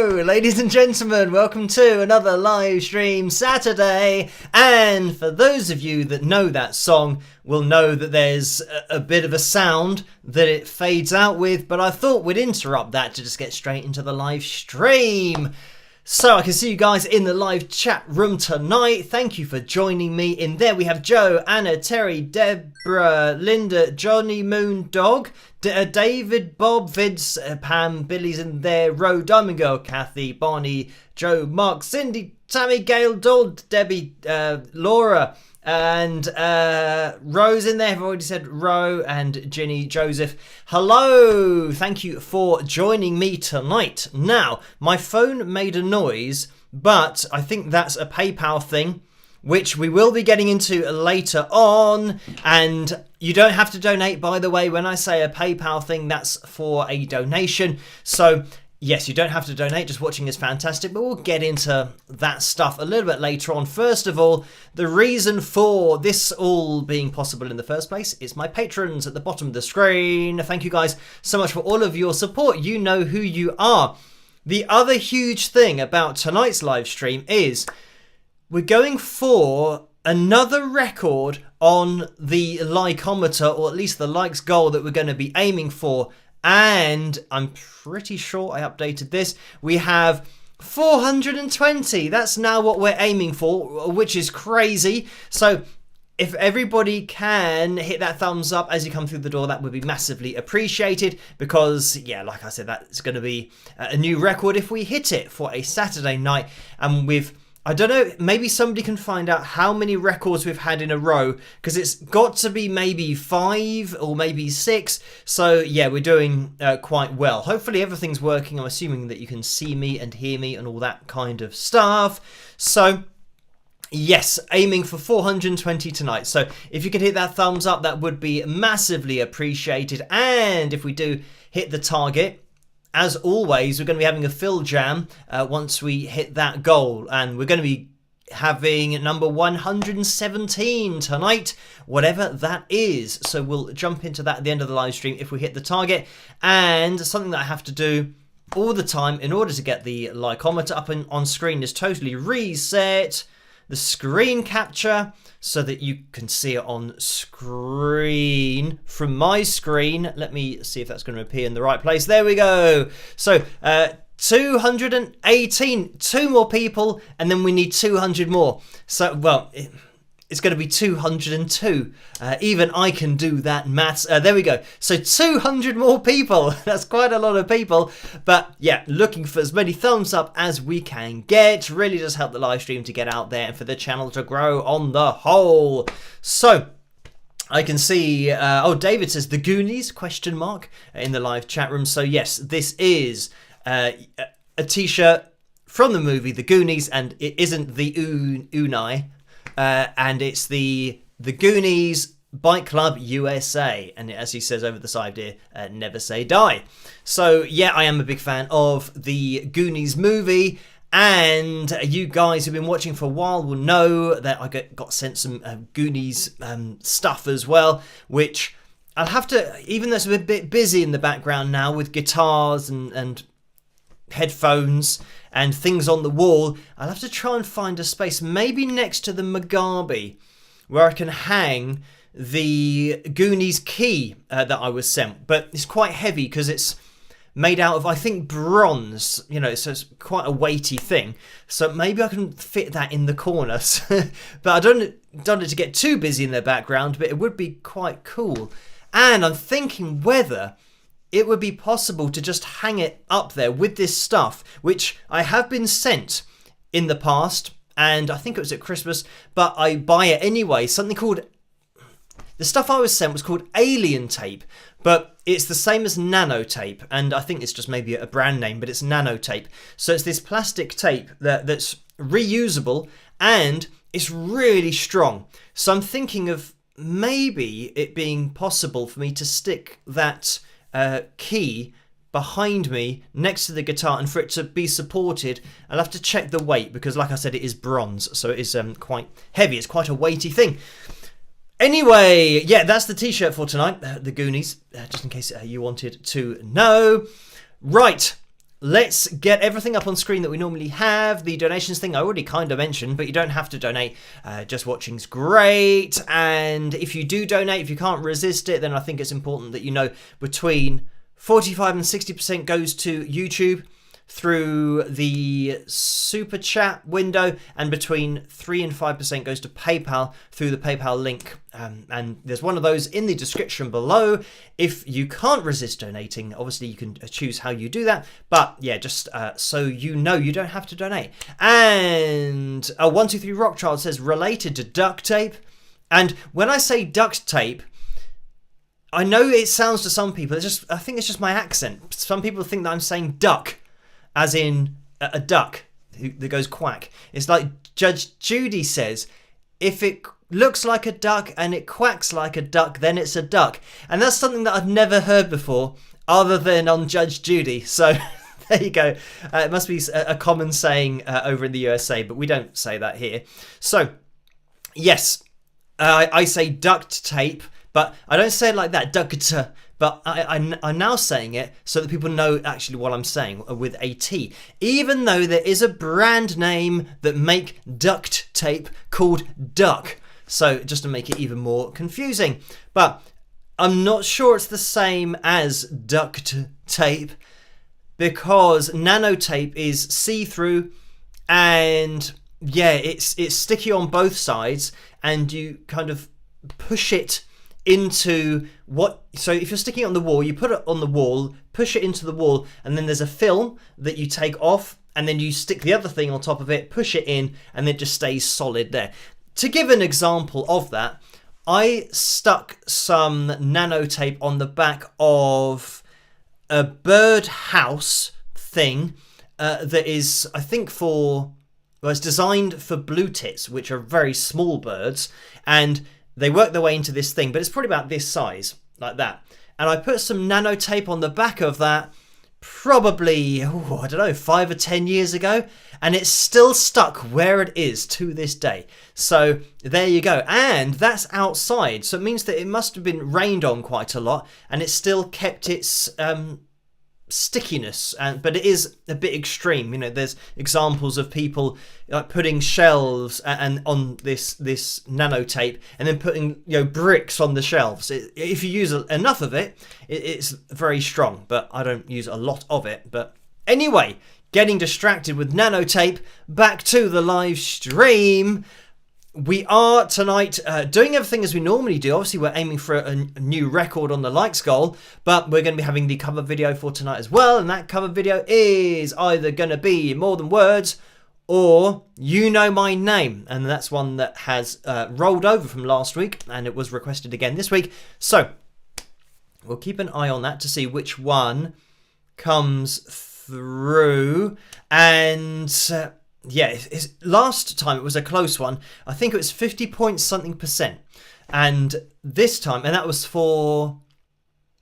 Hello, ladies and gentlemen, welcome to another live stream Saturday. And for those of you that know that song, will know that there's a bit of a sound that it fades out with, but I thought we'd interrupt that to just get straight into the live stream. So I can see you guys in the live chat room tonight. Thank you for joining me. In there we have Joe, Anna, Terry, Deborah, Linda, Johnny, Moon, Dog, David, Bob, Vince, Pam, Billy's in there, Ro, Diamond Girl, Kathy, Bonnie, Joe, Mark, Cindy, Tammy, Gail, Dawn, Debbie, Laura, and Rose in there. I've already said Ro, and Ginny, Joseph. Hello, thank you for joining me tonight. Now, my phone made a noise, but I think that's a PayPal thing, which we will be getting into later on. And you don't have to donate, by the way. When I say a PayPal thing, that's for a donation. So yes, you don't have to donate, just watching is fantastic, but we'll get into that stuff a little bit later on. First of all, the reason for this all being possible in the first place is my patrons at the bottom of the screen. Thank you guys so much for all of your support. You know who you are. The other huge thing about tonight's live stream is we're going for another record on the likeometer, or at least the likes goal that we're going to be aiming for. And I'm pretty sure I updated this. We have 420. That's now what we're aiming for, which is crazy. So if everybody can hit that thumbs up as you come through the door, that would be massively appreciated. Because, yeah, like I said, that's going to be a new record if we hit it for a Saturday night. And I don't know, maybe somebody can find out how many records we've had in a row, because it's got to be maybe 5 or maybe 6. So yeah, we're doing quite well. Hopefully everything's working. I'm assuming that you can see me and hear me and all that kind of stuff. So yes, aiming for 420 tonight. So if you could hit that thumbs up, that would be massively appreciated. And if we do hit the target, as always, we're going to be having a FilJam once we hit that goal. And we're going to be having number 117 tonight, whatever that is. So we'll jump into that at the end of the live stream if we hit the target. And something that I have to do all the time in order to get the likeometer up on screen is totally reset the screen capture so that you can see it on screen from my screen. Let me see if that's going to appear in the right place. There we go. So 218, 2 more people, and then we need 200 more. So, well, it's going to be 202. Even I can do that maths. There we go. So 200 more people. That's quite a lot of people. But yeah, looking for as many thumbs up as we can get. Really does help the live stream to get out there and for the channel to grow on the whole. So I can see, David says the Goonies, ? In the live chat room. So yes, this is a t-shirt from the movie The Goonies, and it isn't the Unai. And it's the Goonies Bike Club USA, and as he says over the side here, never say die. So yeah, I am a big fan of the Goonies movie, and you guys who've been watching for a while will know that I got sent some Goonies stuff as well, which I'll have to, even though it's a bit busy in the background now with guitars and headphones and things on the wall, I'll have to try and find a space, maybe next to the Mugabe, where I can hang the Goonies key that I was sent. But it's quite heavy because it's made out of, I think, bronze, so it's quite a weighty thing. So maybe I can fit that in the corner. But I don't want it to get too busy in the background, but it would be quite cool. And I'm thinking whether it would be possible to just hang it up there with this stuff, which I have been sent in the past, and I think it was at Christmas, but I buy it anyway. Something called, the stuff I was sent was called alien tape, but it's the same as nanotape, and I think it's just maybe a brand name, but it's nanotape. So it's this plastic tape that's reusable, and it's really strong. So I'm thinking of maybe it being possible for me to stick that key behind me next to the guitar, and for it to be supported. I'll have to check the weight because, like I said, it is bronze, so it is quite heavy. It's quite a weighty thing. Anyway, yeah, that's the t-shirt for tonight, the Goonies, just in case you wanted to know. Right, let's get everything up on screen that we normally have. The donations thing I already kind of mentioned, but you don't have to donate. Just watching's great. And if you do donate, if you can't resist it, then I think it's important that you know between 45 and 60% goes to YouTube through the super chat window, and between 3 and 5% goes to PayPal through the PayPal link. And there's one of those in the description below. If you can't resist donating, obviously you can choose how you do that. But yeah, just so you know, you don't have to donate. And 123 Rockchild says, related to duct tape. And when I say duct tape, I know it sounds to some people, I think it's just my accent. Some people think that I'm saying duck, as in a duck that goes quack. It's like Judge Judy says, if it looks like a duck and it quacks like a duck, then it's a duck. And that's something that I've never heard before, other than on Judge Judy. So there you go. It must be a common saying over in the USA, but we don't say that here. So, yes, I say duct tape, but I don't say it like that, duct. But I'm now saying it so that people know actually what I'm saying with a T. Even though there is a brand name that make duct tape called Duck. So just to make it even more confusing. But I'm not sure it's the same as duct tape, because nanotape is see-through, and yeah, it's sticky on both sides, and you kind of push it into so if you're sticking it on the wall, you put it on the wall, push it into the wall, and then there's a film that you take off, and then you stick the other thing on top of it, push it in, and it just stays solid there. To give an example of that, I stuck some nanotape on the back of a bird house thing that is, I think, it's designed for blue tits, which are very small birds, and they work their way into this thing, but it's probably about this size, like that. And I put some nanotape on the back of that probably, I don't know, 5 or 10 years ago, and it's still stuck where it is to this day. So there you go. And that's outside, so it means that it must have been rained on quite a lot, and it still kept its stickiness, but it is a bit extreme. You know, there's examples of people like putting shelves and on this nanotape, and then putting bricks on the shelves. If you use enough of it, it's very strong, but I don't use a lot of it. But anyway, getting distracted with nanotape, back to the live stream. We are tonight doing everything as we normally do. Obviously, we're aiming for a new record on the likes goal, but we're going to be having the cover video for tonight as well. And that cover video is either going to be More Than Words or You Know My Name. And that's one that has rolled over from last week, and it was requested again this week. So we'll keep an eye on that to see which one comes through. And yeah, last time it was a close one. I think it was 50 point something %. And this time, and that was for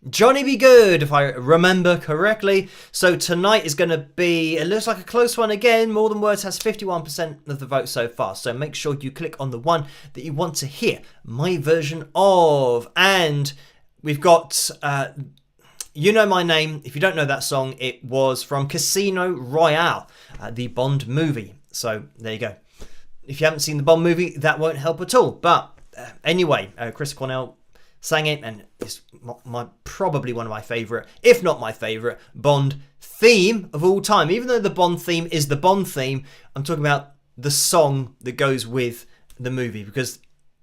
Johnny Be Good, if I remember correctly. So tonight is going to be, it looks like a close one again. More Than Words has 51% of the vote so far. So make sure you click on the one that you want to hear my version of. And we've got You Know My Name. If you don't know that song, it was from Casino Royale, the Bond movie. So there you go. If you haven't seen the Bond movie, that won't help at all. But anyway, Chris Cornell sang it, and it's probably one of my favourite, if not my favourite, Bond theme of all time. Even though the Bond theme is the Bond theme, I'm talking about the song that goes with the movie, because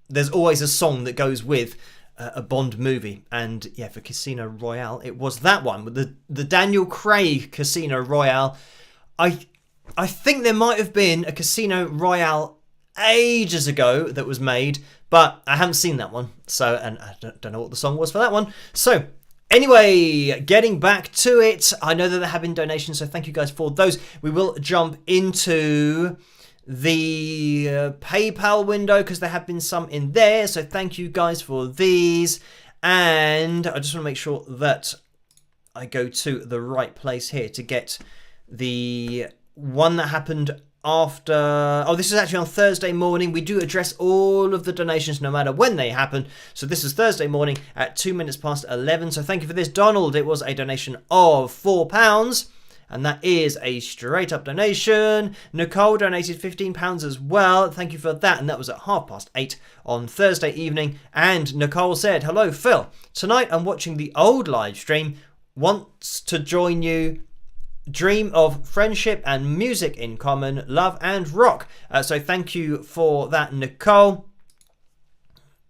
there's always a song that goes with a Bond movie. And yeah, for Casino Royale, it was that one with the Daniel Craig Casino Royale. I think there might have been a Casino Royale ages ago that was made, but I haven't seen that one, so, and I don't know what the song was for that one. So anyway, getting back to it, I know that there have been donations, so thank you guys for those. We will jump into the PayPal window, because there have been some in there, so thank you guys for these. And I just want to make sure that I go to the right place here to get the one that happened after. Oh, this is actually on Thursday morning. We do address all of the donations no matter when they happen. So this is Thursday morning at 2 minutes past 11. So thank you for this, Donald. It was a donation of £4. and that is a straight up donation. Nicole donated £15 as well. Thank you for that, and that was at 8:30 on Thursday evening. And Nicole said, "Hello Phil, tonight I'm watching the old live stream. Wants to join you. Dream of friendship and music in common, love and rock." So thank you for that, Nicole.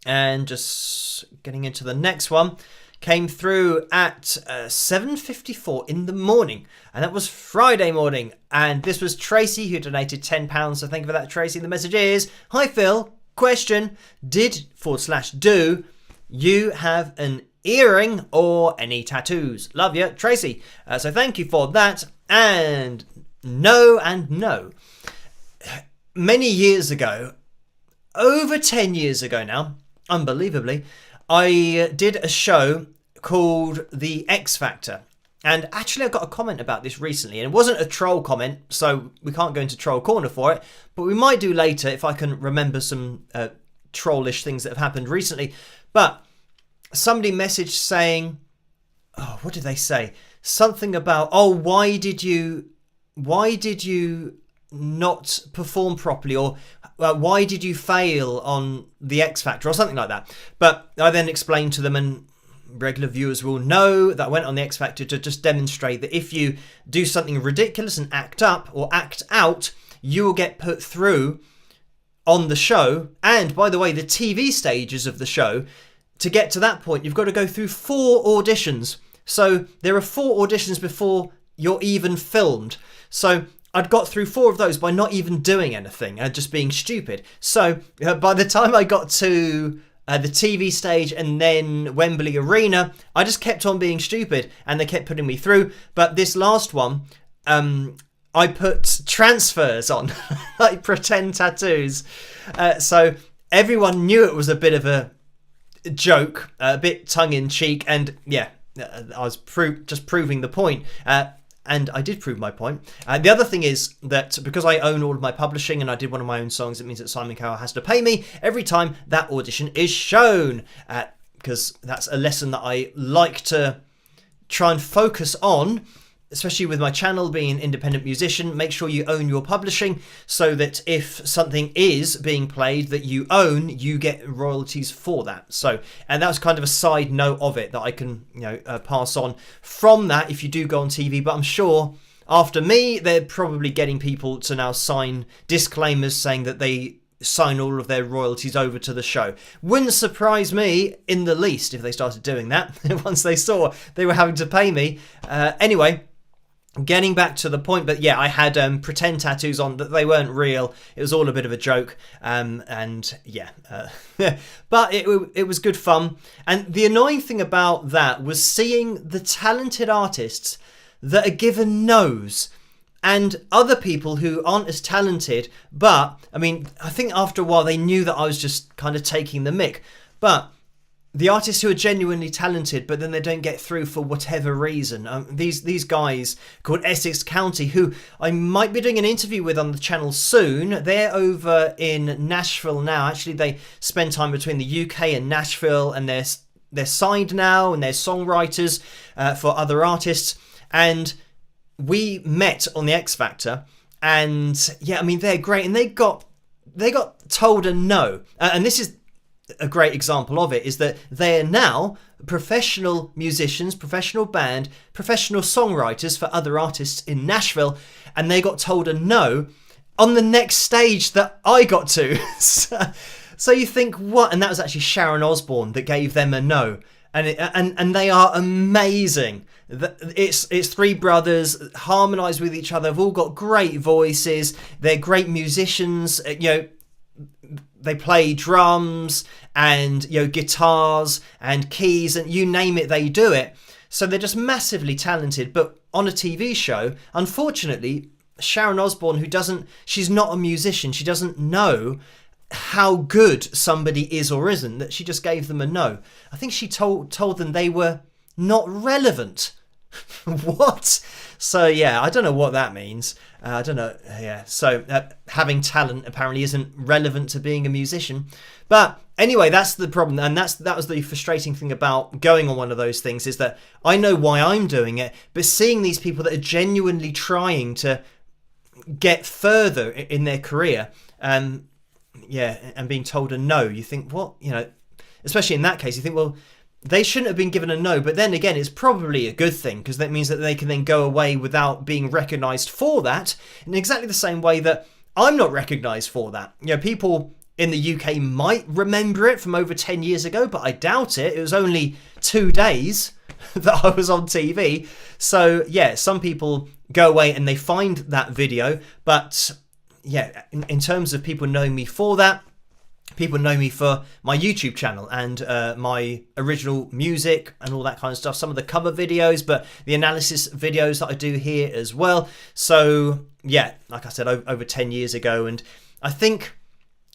And just getting into the next one, came through at 7:54 in the morning, and that was Friday morning. And this was Tracy, who donated £10. So thank you for that, Tracy. The message is, "Hi Phil, question, do you have an earring or any tattoos? Love you, Tracy." So thank you for that. And no. Many years ago, over 10 years ago now, unbelievably, I did a show called The X Factor. And actually I got a comment about this recently, and it wasn't a troll comment, so we can't go into troll corner for it, but we might do later if I can remember some trollish things that have happened recently. But somebody messaged saying, oh, what did they say? Something about, oh, why did you not perform properly, or why did you fail on the X Factor, or something like that. But I then explained to them, and regular viewers will know that I went on the X Factor to just demonstrate that if you do something ridiculous and act up or act out, you will get put through on the show. And by the way, the TV stages of the show, to get to that point, you've got to go through 4 auditions. So there are 4 auditions before you're even filmed. So I'd got through 4 of those by not even doing anything and just being stupid. So by the time I got to the TV stage and then Wembley Arena, I just kept on being stupid, and they kept putting me through. But this last one, I put transfers on, like pretend tattoos. So everyone knew it was a bit of a joke, a bit tongue-in-cheek, and yeah, I was just proving the point. And I did prove my point. The other thing is that because I own all of my publishing and I did one of my own songs, it means that Simon Cowell has to pay me every time that audition is shown. Because that's a lesson that I like to try and focus on, especially with my channel being an independent musician. Make sure you own your publishing, so that if something is being played that you own, you get royalties for that. So, and that was kind of a side note of it that I can, pass on from that if you do go on TV. But I'm sure after me, they're probably getting people to now sign disclaimers saying that they sign all of their royalties over to the show. Wouldn't surprise me in the least if they started doing that once they saw they were having to pay me. Anyway, getting back to the point, but yeah, I had pretend tattoos on, that they weren't real. It was all a bit of a joke, and yeah, but it was good fun. And the annoying thing about that was seeing the talented artists that are given no's, and other people who aren't as talented. But I mean, I think after a while they knew that I was just kind of taking the mick. But the artists who are genuinely talented, but then they don't get through for whatever reason. These guys called Essex County, who I might be doing an interview with on the channel soon. They're over in Nashville now. Actually, they spend time between the UK and Nashville, and they're signed now, and they're songwriters for other artists. And we met on the X Factor, and yeah, I mean, they're great, and they got told a no. And this is a great example of it, is that they are now professional musicians, professional band, professional songwriters for other artists in Nashville, and they got told a no on the next stage that I got to. So you think, what? And that was actually Sharon Osbourne that gave them a no. And they are amazing. It's 3 brothers, harmonise with each other. They've all got great voices. They're great musicians. They play drums and guitars and keys, and you name it, they do it. So they're just massively talented. But on a TV show, unfortunately, Sharon Osbourne, she's not a musician. She doesn't know how good somebody is or isn't, that she just gave them a no. I think she told them they were not relevant. What? So yeah, I don't know what that means. I don't know. Yeah. So having talent apparently isn't relevant to being a musician. But anyway, that's the problem, and that was the frustrating thing about going on one of those things, is that I know why I'm doing it, but seeing these people that are genuinely trying to get further in their career, and being told a no, you think, what, especially in that case, you think, well, they shouldn't have been given a no. But then again, it's probably a good thing, because that means that they can then go away without being recognised for that, in exactly the same way that I'm not recognised for that. People in the UK might remember it from over 10 years ago, but I doubt it. It was only 2 days that I was on TV. So yeah, some people go away and they find that video. But yeah, in terms of people knowing me for that, people know me for my YouTube channel and my original music and all that kind of stuff. Some of the cover videos, but the analysis videos that I do here as well. So yeah, like I said, over 10 years ago. And I think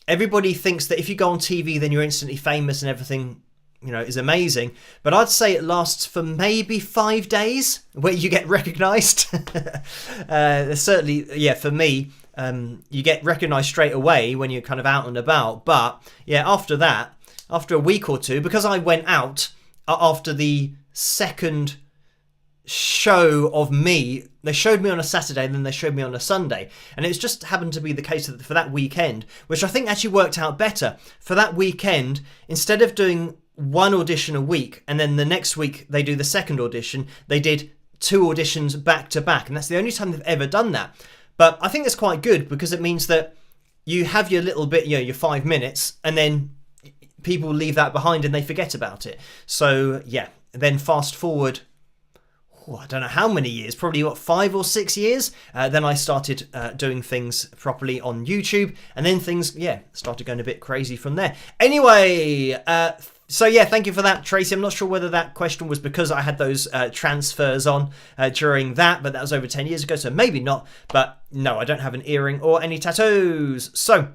everybody thinks that if you go on TV, then you're instantly famous and everything, is amazing. But I'd say it lasts for maybe 5 days where you get recognised. Certainly, yeah, for me, you get recognised straight away when you're kind of out and about. But yeah, after that, after a week or two, because I went out after the second show of me, they showed me on a Saturday and then they showed me on a Sunday, and it's just happened to be the case for that weekend, which I think actually worked out better. For that weekend, instead of doing one audition a week and then the next week they do the second audition, they did 2 auditions back to back, and that's the only time they've ever done that. But I think that's quite good, because it means that you have your little bit, your 5 minutes, and then people leave that behind and they forget about it. So yeah, then fast forward, I don't know how many years, probably 5 or 6 years. Then I started doing things properly on YouTube, and then things, started going a bit crazy from there. Anyway, so yeah, thank you for that, Tracy. I'm not sure whether that question was because I had those transfers on during that, but that was over 10 years ago, so maybe not. But no, I don't have an earring or any tattoos. So,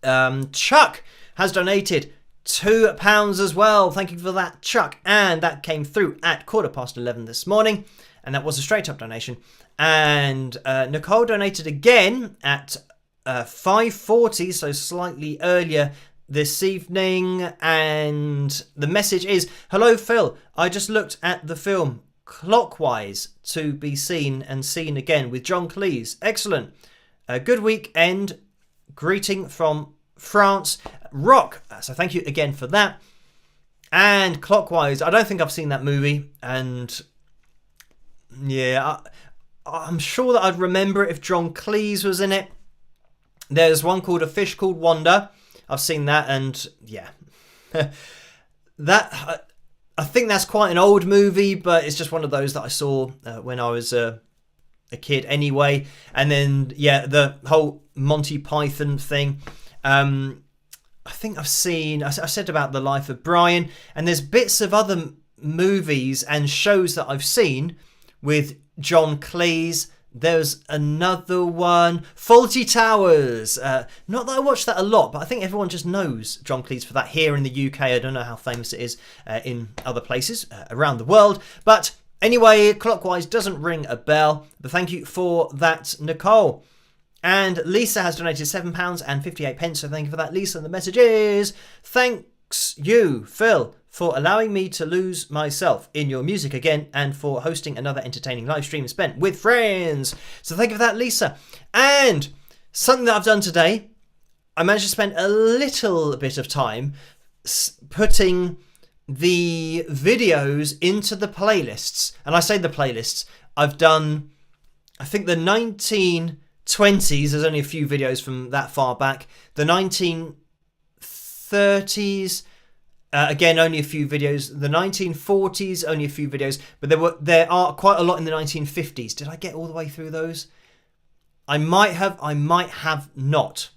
Chuck has donated £2 as well. Thank you for that, Chuck. And that came through at 11:15 this morning, and that was a straight up donation. And Nicole donated again at 5:40, so slightly earlier this evening, and the message is, hello Phil, I just looked at the film Clockwise, to be seen and seen again with John Cleese. Excellent. A good weekend. Greeting from France. Rock. So thank you again for that. And Clockwise, I don't think I've seen that movie, and yeah, I'm sure that I'd remember it if John Cleese was in it. There's one called A Fish Called Wanda. I've seen that, and yeah, that I think that's quite an old movie, but it's just one of those that I saw when I was a kid anyway. And then yeah, the whole Monty Python thing. I think I've seen, I said about The Life of Brian, and there's bits of other movies and shows that I've seen with John Cleese. There's another one, Fawlty Towers. Not that I watched that a lot, but I think everyone just knows John Cleese for that here in the UK. I don't know how famous it is in other places around the world. But anyway, Clockwise doesn't ring a bell. But thank you for that, Nicole. And Lisa has donated £7.58, so thank you for that, Lisa. And the message is, thanks you, Phil, for allowing me to lose myself in your music again, and for hosting another entertaining live stream spent with friends. So thank you for that, Lisa. And something that I've done today, I managed to spend a little bit of time putting the videos into the playlists. And I say the playlists, I've done, I think the 1920s, there's only a few videos from that far back. The 1930s, again, only a few videos. The 1940s, only a few videos. But there are quite a lot in the 1950s. Did I get all the way through those? I might have not.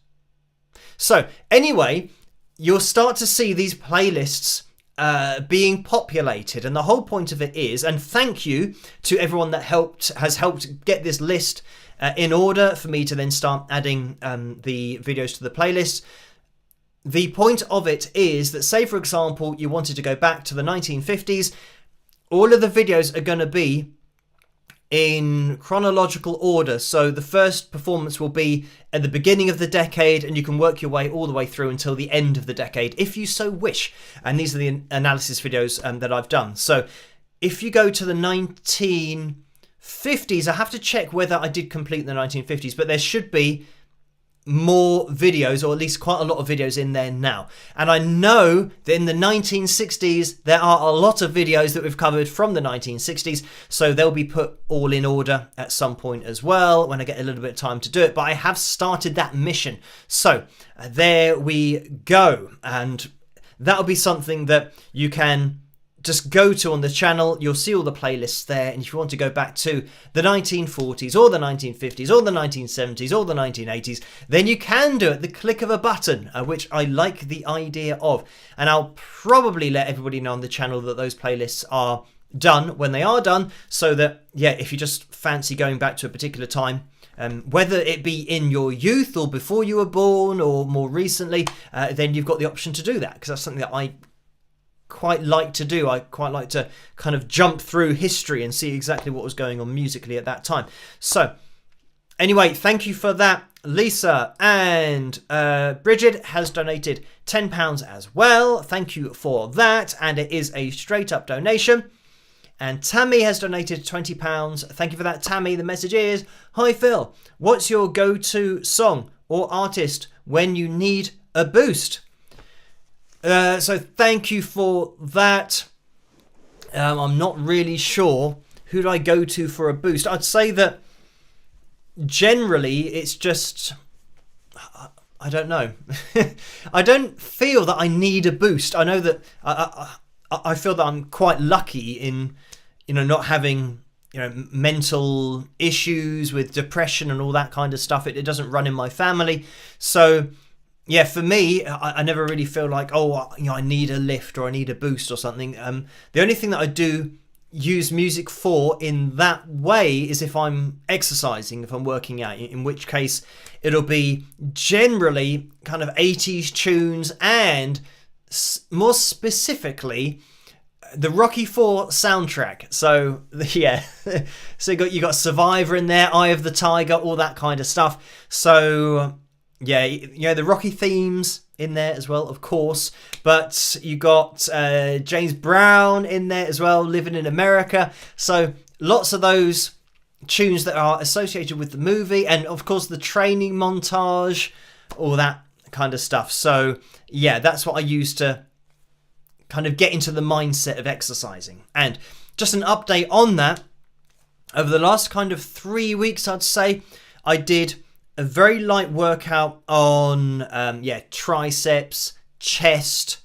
So Anyway, you'll start to see these playlists being populated, and the whole point of it is, and thank you to everyone that has helped get this list in order for me to then start adding the videos to the playlist. The point of it is that, say for example, you wanted to go back to the 1950s, all of the videos are going to be in chronological order. So the first performance will be at the beginning of the decade, and you can work your way all the way through until the end of the decade if you so wish. And these are the analysis videos that I've done. So if you go to the 1950s, I have to check whether I did complete the 1950s, but there should be more videos, or at least quite a lot of videos in there now. And I know that in the 1960s there are a lot of videos that we've covered from the 1960s, so they'll be put all in order at some point as well when I get a little bit of time to do it. But I have started that mission, so there we go. And that'll be something that you can just go to on the channel. You'll see all the playlists there, and if you want to go back to the 1940s or the 1950s or the 1970s or the 1980s, then you can do it at the click of a button, which I like the idea of. And I'll probably let everybody know on the channel that those playlists are done when they are done, so that, yeah, if you just fancy going back to a particular time, whether it be in your youth or before you were born or more recently, then you've got the option to do that, because that's something that I quite like to do. I quite like to kind of jump through history and see exactly what was going on musically at that time. So anyway, thank you for that, Lisa. And Bridget has donated £10 as well. Thank you for that, and it is a straight up donation. And Tammy has donated £20. Thank you for that, Tammy. The message is, hi Phil, what's your go-to song or artist when you need a boost? So thank you for that. I'm not really sure who do I go to for a boost. I'd say that generally it's just, I don't know. I don't feel that I need a boost. I know that I feel that I'm quite lucky in, not having, mental issues with depression and all that kind of stuff. It doesn't run in my family. So yeah, for me, I never really feel like, I need a lift or I need a boost or something. The only thing that I do use music for in that way is if I'm exercising, if I'm working out, in which case it'll be generally kind of 80s tunes, and more specifically the Rocky IV soundtrack. So yeah, so you got Survivor in there, Eye of the Tiger, all that kind of stuff. So yeah, the Rocky themes in there as well, of course. But you got James Brown in there as well, Living in America. So lots of those tunes that are associated with the movie, and of course the training montage, all that kind of stuff. So yeah, that's what I use to kind of get into the mindset of exercising. And just an update on that, over the last kind of 3 weeks, I'd say, I did a very light workout on triceps, chest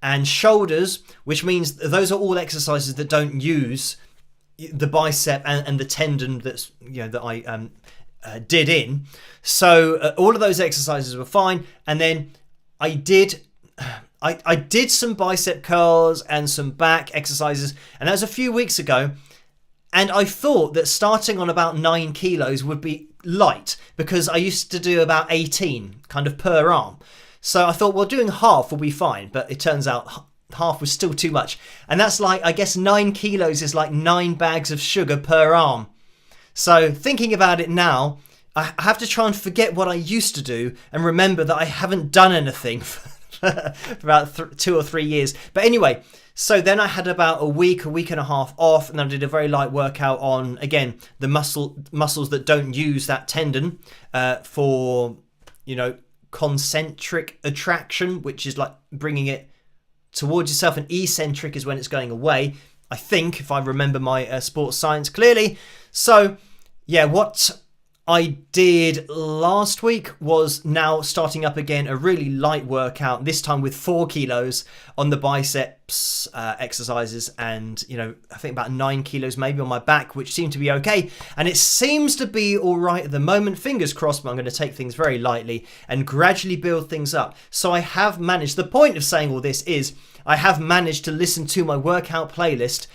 and shoulders, which means those are all exercises that don't use the bicep and the tendon that I did in. So all of those exercises were fine. And then I did some bicep curls and some back exercises, and that was a few weeks ago. And I thought that starting on about 9 kilos would be light, because I used to do about 18 kind of per arm. So I thought, well, doing half will be fine. But it turns out half was still too much. And that's like, I guess 9 kilos is like 9 bags of sugar per arm. So thinking about it now, I have to try and forget what I used to do and remember that I haven't done anything for about 2 or 3 years. But anyway, so then I had about a week and a half off, and then I did a very light workout on, again, the muscles that don't use that tendon for, concentric attraction, which is like bringing it towards yourself, and eccentric is when it's going away, I think, if I remember my sports science clearly. So yeah, what I did last week was now starting up again a really light workout, this time with 4 kilos on the biceps exercises, and I think about 9 kilos maybe on my back, which seemed to be okay. And it seems to be all right at the moment, fingers crossed, but I'm going to take things very lightly and gradually build things up. So I have managed, the point of saying all this is I have managed to listen to my workout playlist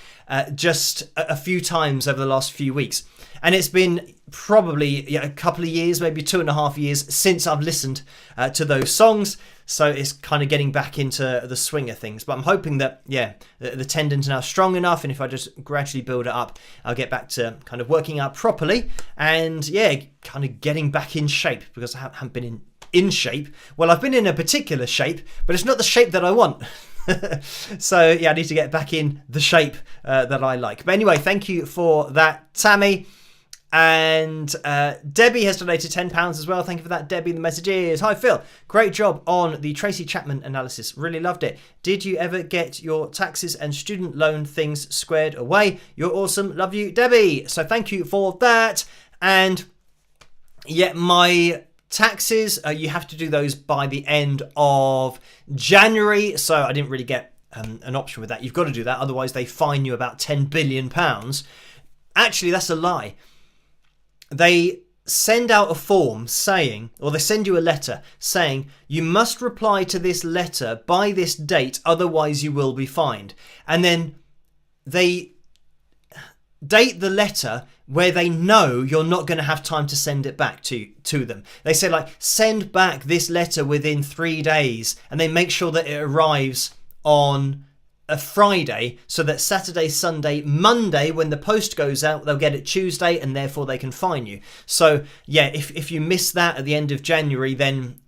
just a few times over the last few weeks. And it's been probably a couple of years, maybe 2.5 years since I've listened to those songs. So it's kind of getting back into the swing of things. But I'm hoping that, the tendons are now strong enough. And if I just gradually build it up, I'll get back to kind of working out properly. And kind of getting back in shape, because I haven't been in shape. Well, I've been in a particular shape, but it's not the shape that I want. So I need to get back in the shape that I like. But anyway, thank you for that, Tammy. And Debbie has donated £10 as well. Thank you for that, Debbie. The message is, hi Phil, great job on the Tracy Chapman analysis, really loved it. Did you ever get your taxes and student loan things squared away? You're awesome, love you, Debbie. So thank you for that. And my taxes, you have to do those by the end of January, so I didn't really get an option with that. You've got to do that, otherwise they fine you about £10 billion. Actually, that's a lie. They send out a form saying, or they send you a letter saying, you must reply to this letter by this date, otherwise you will be fined. And then they date the letter where they know you're not going to have time to send it back to them. They say, like, send back this letter within 3 days, and they make sure that it arrives on a Friday, so that Saturday, Sunday, Monday, when the post goes out, they'll get it Tuesday, and therefore they can fine you. So if you miss that at the end of January, then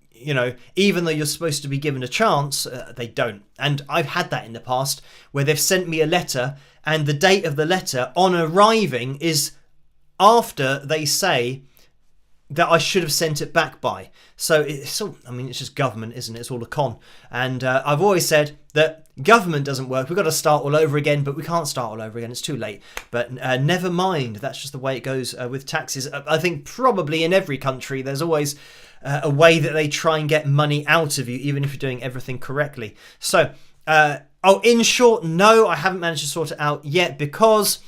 even though you're supposed to be given a chance, they don't. And I've had that in the past where they've sent me a letter, and the date of the letter on arriving is after they say that I should have sent it back by. So it's just government, isn't it? It's all a con. And I've always said that government doesn't work. We've got to start all over again, but we can't start all over again. It's too late. But never mind. That's just the way it goes with taxes. I think probably in every country, there's always a way that they try and get money out of you, even if you're doing everything correctly. So, in short, no, I haven't managed to sort it out yet, because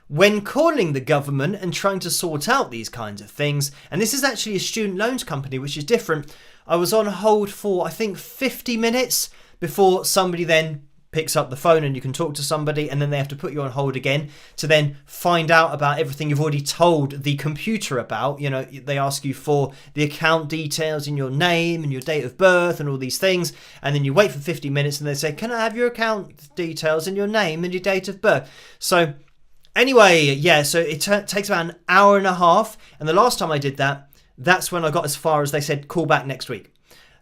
when calling the government and trying to sort out these kinds of things, and this is actually a student loans company, which is different, I was on hold for, I think, 50 minutes before somebody then picks up the phone and you can talk to somebody, and then they have to put you on hold again to then find out about everything you've already told the computer about. They ask you for the account details in your name and your date of birth and all these things, and then you wait for 50 minutes and they say, can I have your account details and your name and your date of birth? So anyway, so it takes about an hour and a half, and the last time I did that, that's when I got as far as they said, call back next week.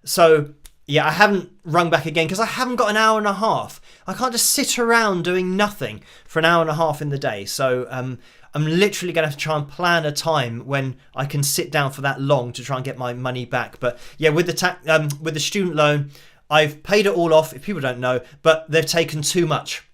So I haven't rung back again because I haven't got an hour and a half. I can't just sit around doing nothing for an hour and a half in the day. So I'm literally going to have to try and plan a time when I can sit down for that long to try and get my money back. But with the student loan, I've paid it all off, if people don't know, but they've taken too much.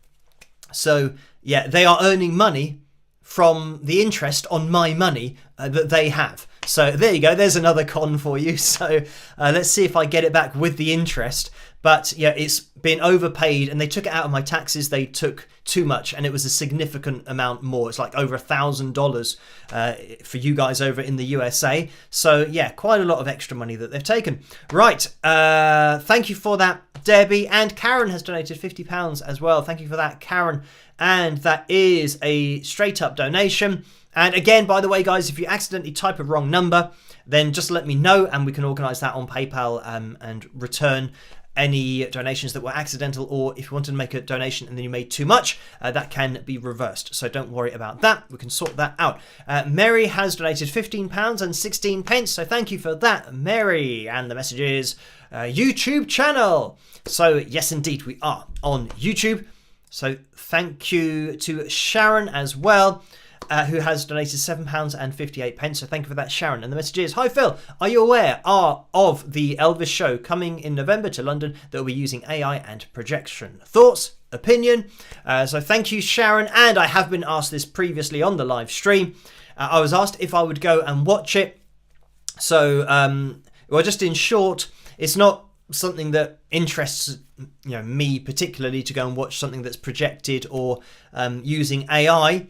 So they are earning money from the interest on my money that they have. So there you go. There's another con for you. So let's see if I get it back with the interest. But it's been overpaid, and they took it out of my taxes. They took too much, and it was a significant amount more. It's like over $1,000 for you guys over in the USA. So quite a lot of extra money that they've taken. Right. Thank you for that, Debbie. And Karen has donated £50 as well. Thank you for that, Karen. And that is a straight up donation. And again, by the way, guys, if you accidentally type a wrong number, then just let me know and we can organise that on PayPal and return any donations that were accidental, or if you wanted to make a donation and then you made too much, that can be reversed. So don't worry about that. We can sort that out. Mary has donated £15 and 16 pence. So thank you for that, Mary. And the message is YouTube channel. So yes, indeed, we are on YouTube. So thank you to Sharon as well, who has donated £7 and 58 pence. So thank you for that, Sharon. And the message is, hi Phil, are you aware of the Elvis show coming in November to London that will be using AI and projection? Thoughts? Opinion? So thank you, Sharon. And I have been asked this previously on the live stream. I was asked if I would go and watch it. So, just in short, it's not something that interests me particularly to go and watch something that's projected or using AI.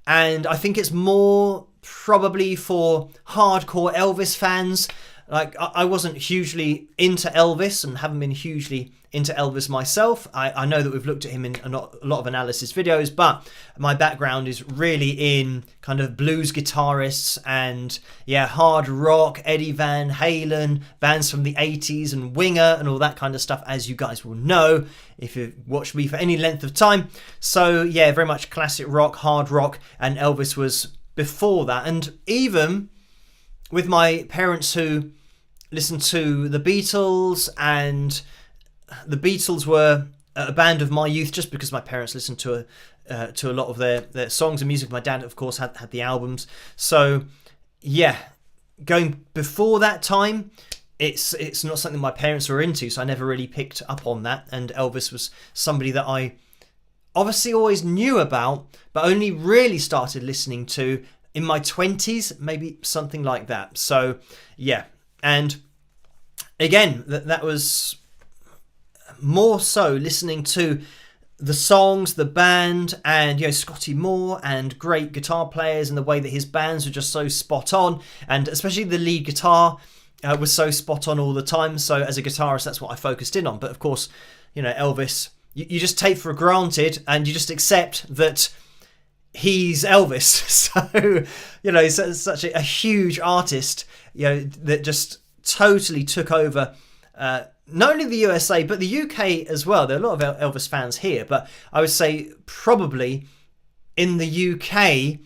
And I think it's more probably for hardcore Elvis fans. like I wasn't hugely into Elvis and haven't been hugely into Elvis myself. I know that we've looked at him in a lot of analysis videos, but my background is really in kind of blues guitarists and hard rock, Eddie Van Halen, bands from the 80s and Winger and all that kind of stuff, as you guys will know if you've watched me for any length of time. So very much classic rock, hard rock, and Elvis was before that. And even with my parents who listened to the Beatles, and the Beatles were a band of my youth just because my parents listened to a lot of their songs and music. My dad, of course, had the albums. So going before that time, it's not something my parents were into, so I never really picked up on that. And Elvis was somebody that I obviously always knew about, but only really started listening to in my 20s, maybe something like that. So and again, that was more so listening to the songs, the band, and Scotty Moore, and great guitar players, and the way that his bands were just so spot on, and especially the lead guitar was so spot on all the time. So as a guitarist, that's what I focused in on. But of course, Elvis, you just take for granted and you just accept that he's Elvis. So he's such a huge artist, that just totally took over not only the USA but the UK as well. There are a lot of Elvis fans here, but I would say probably in the UK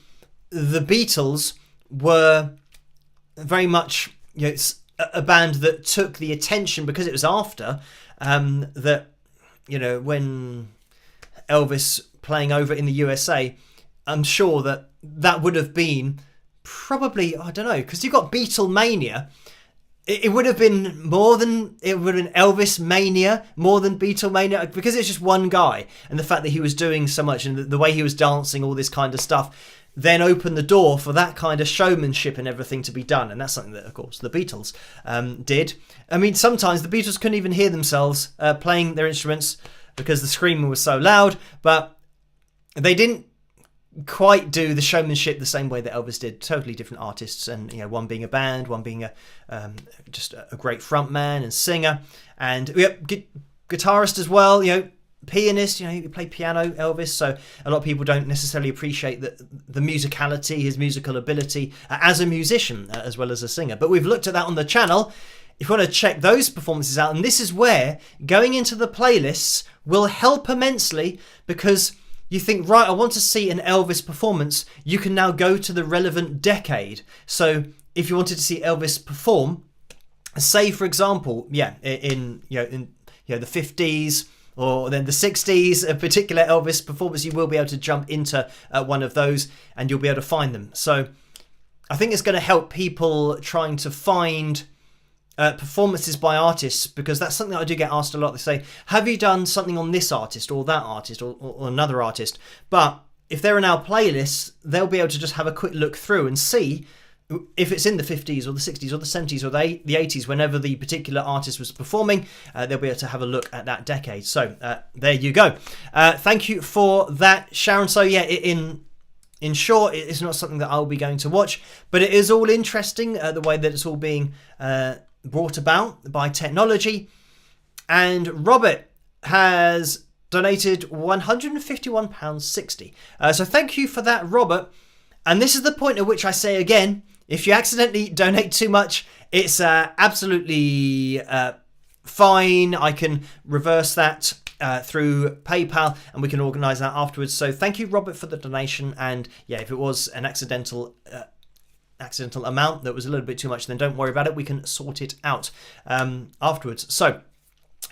the Beatles were very much a band that took the attention, because it was after that when Elvis playing over in the USA, I'm sure that would have been probably, I don't know, because you got Beatlemania. It would have been Elvis mania more than Beatlemania, because it's just one guy, and the fact that he was doing so much and the way he was dancing, all this kind of stuff, then opened the door for that kind of showmanship and everything to be done. And that's something that, of course, the Beatles did. I mean, sometimes the Beatles couldn't even hear themselves playing their instruments because the screaming was so loud, but they didn't quite do the showmanship the same way that Elvis did. Totally different artists, and one being a band, one being just a great front man and singer, and guitarist as well, pianist, he played piano, Elvis. So a lot of people don't necessarily appreciate the musicality, his musical ability as a musician as well as a singer. But we've looked at that on the channel. If you want to check those performances out, and this is where going into the playlists will help immensely, because you think, right, I want to see an Elvis performance, you can now go to the relevant decade. So if you wanted to see Elvis perform, say for example, in the 50s or then the 60s, a particular Elvis performance, you will be able to jump into one of those and you'll be able to find them. So I think it's going to help people trying to find performances by artists, because that's something I do get asked a lot. They say, have you done something on this artist or that artist or another artist? But if they're in our playlists, they'll be able to just have a quick look through and see if it's in the 50s or the 60s or the 70s or the 80s, whenever the particular artist was performing. They'll be able to have a look at that decade. So there you go. Thank you for that, Sharon. So in short, it's not something that I'll be going to watch, but it is all interesting, the way that it's all being brought about by technology. And Robert has donated £151.60. So thank you for that, Robert. And this is the point at which I say again, if you accidentally donate too much, it's absolutely fine. I can reverse that through PayPal, and we can organise that afterwards. So thank you, Robert, for the donation. And if it was an accidental amount that was a little bit too much, then don't worry about it. We can sort it out afterwards. So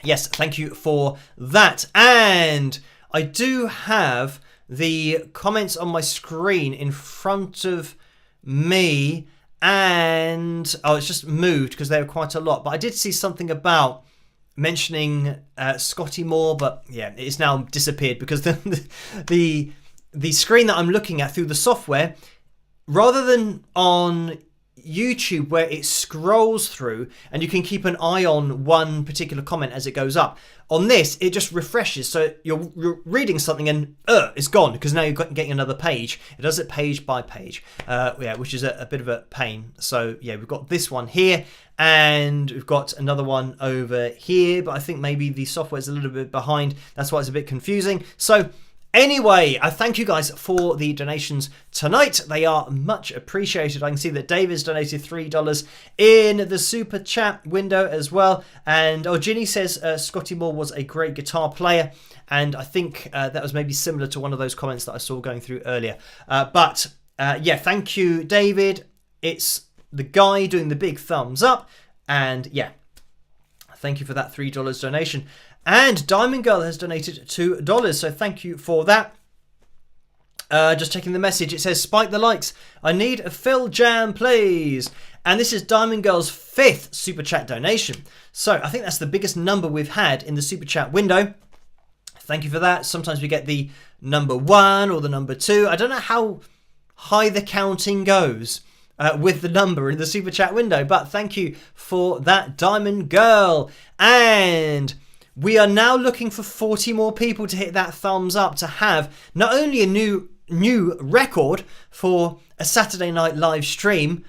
yes, thank you for that. And I do have the comments on my screen in front of me, and it's just moved because there were quite a lot, but I did see something about mentioning Scotty Moore, but it's now disappeared because the screen that I'm looking at through the software, rather than on YouTube where it scrolls through and you can keep an eye on one particular comment as it goes up. On this, it just refreshes. So you're reading something and it's gone because now you're getting another page. It does it page by page, which is a bit of a pain. So yeah, we've got this one here and we've got another one over here, but I think maybe the software is a little bit behind. That's why it's a bit confusing. So anyway, I thank you guys for the donations tonight. They are much appreciated. I can see that David's donated $3 in the super chat window as well. And Ginny says Scotty Moore was a great guitar player. And I think that was maybe similar to one of those comments that I saw going through earlier. But thank you, David. It's the guy doing the big thumbs up. And yeah, thank you for that $3 donation. And Diamond Girl has donated $2, so thank you for that. Just checking the message. It says, spike the likes. I need a FilJam, please. And this is Diamond Girl's 5th Super Chat donation. So I think that's the biggest number we've had in the Super Chat window. Thank you for that. Sometimes we get the number 1 or the number 2. I don't know how high the counting goes with the number in the Super Chat window, but thank you for that, Diamond Girl. And we are now looking for 40 more people to hit that thumbs up to have not only a new record for a Saturday night live stream,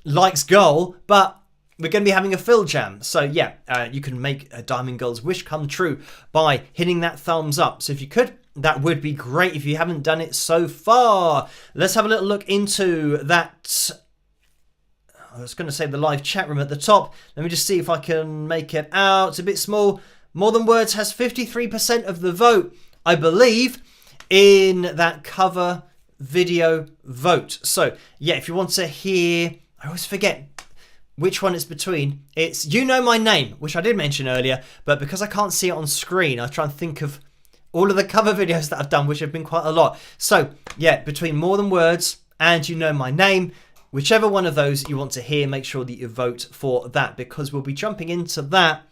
likes goal, but we're going to be having a FilJam. So yeah, you can make a Diamond Girl's wish come true by hitting that thumbs up. So if you could, that would be great if you haven't done it so far. Let's have a little look into that. I was going to say the live chat room at the top. Let me just see if I can make it out. It's a bit small. More Than Words has 53% of the vote, I believe, in that cover video vote. So yeah, if you want to hear, I always forget which one it's between. It's You Know My Name, which I did mention earlier, but because I can't see it on screen, I try and think of all of the cover videos that I've done, which have been quite a lot. So yeah, between More Than Words and You Know My Name, whichever one of those you want to hear, make sure that you vote for that, because we'll be jumping into that,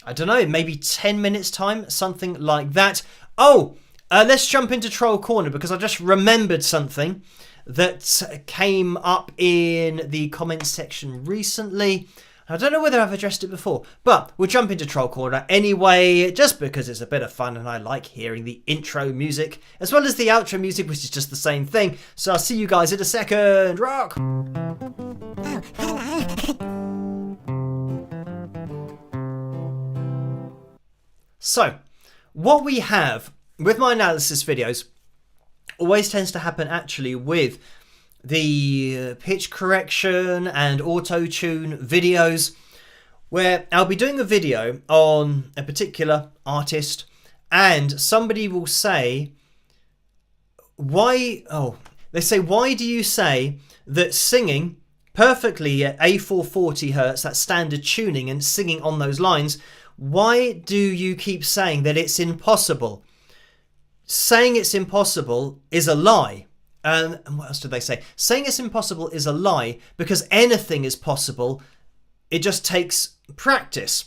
I don't know, maybe 10 minutes time, something like that. Oh, let's jump into Troll Corner, because I just remembered something that came up in the comments section recently. I don't know whether I've addressed it before, but we'll jump into Troll Corner anyway, just because it's a bit of fun and I like hearing the intro music as well as the outro music, which is just the same thing. So I'll see you guys in a second. Rock! Oh, hello. So, what we have with my analysis videos always tends to happen actually with the pitch correction and auto-tune videos, where I'll be doing a video on a particular artist and somebody will say, why do you say that singing perfectly at A440 hertz, that standard tuning, and singing on those lines, why do you keep saying that it's impossible? Saying it's impossible is a lie. And what else did they say? Saying it's impossible is a lie because anything is possible. It just takes practice.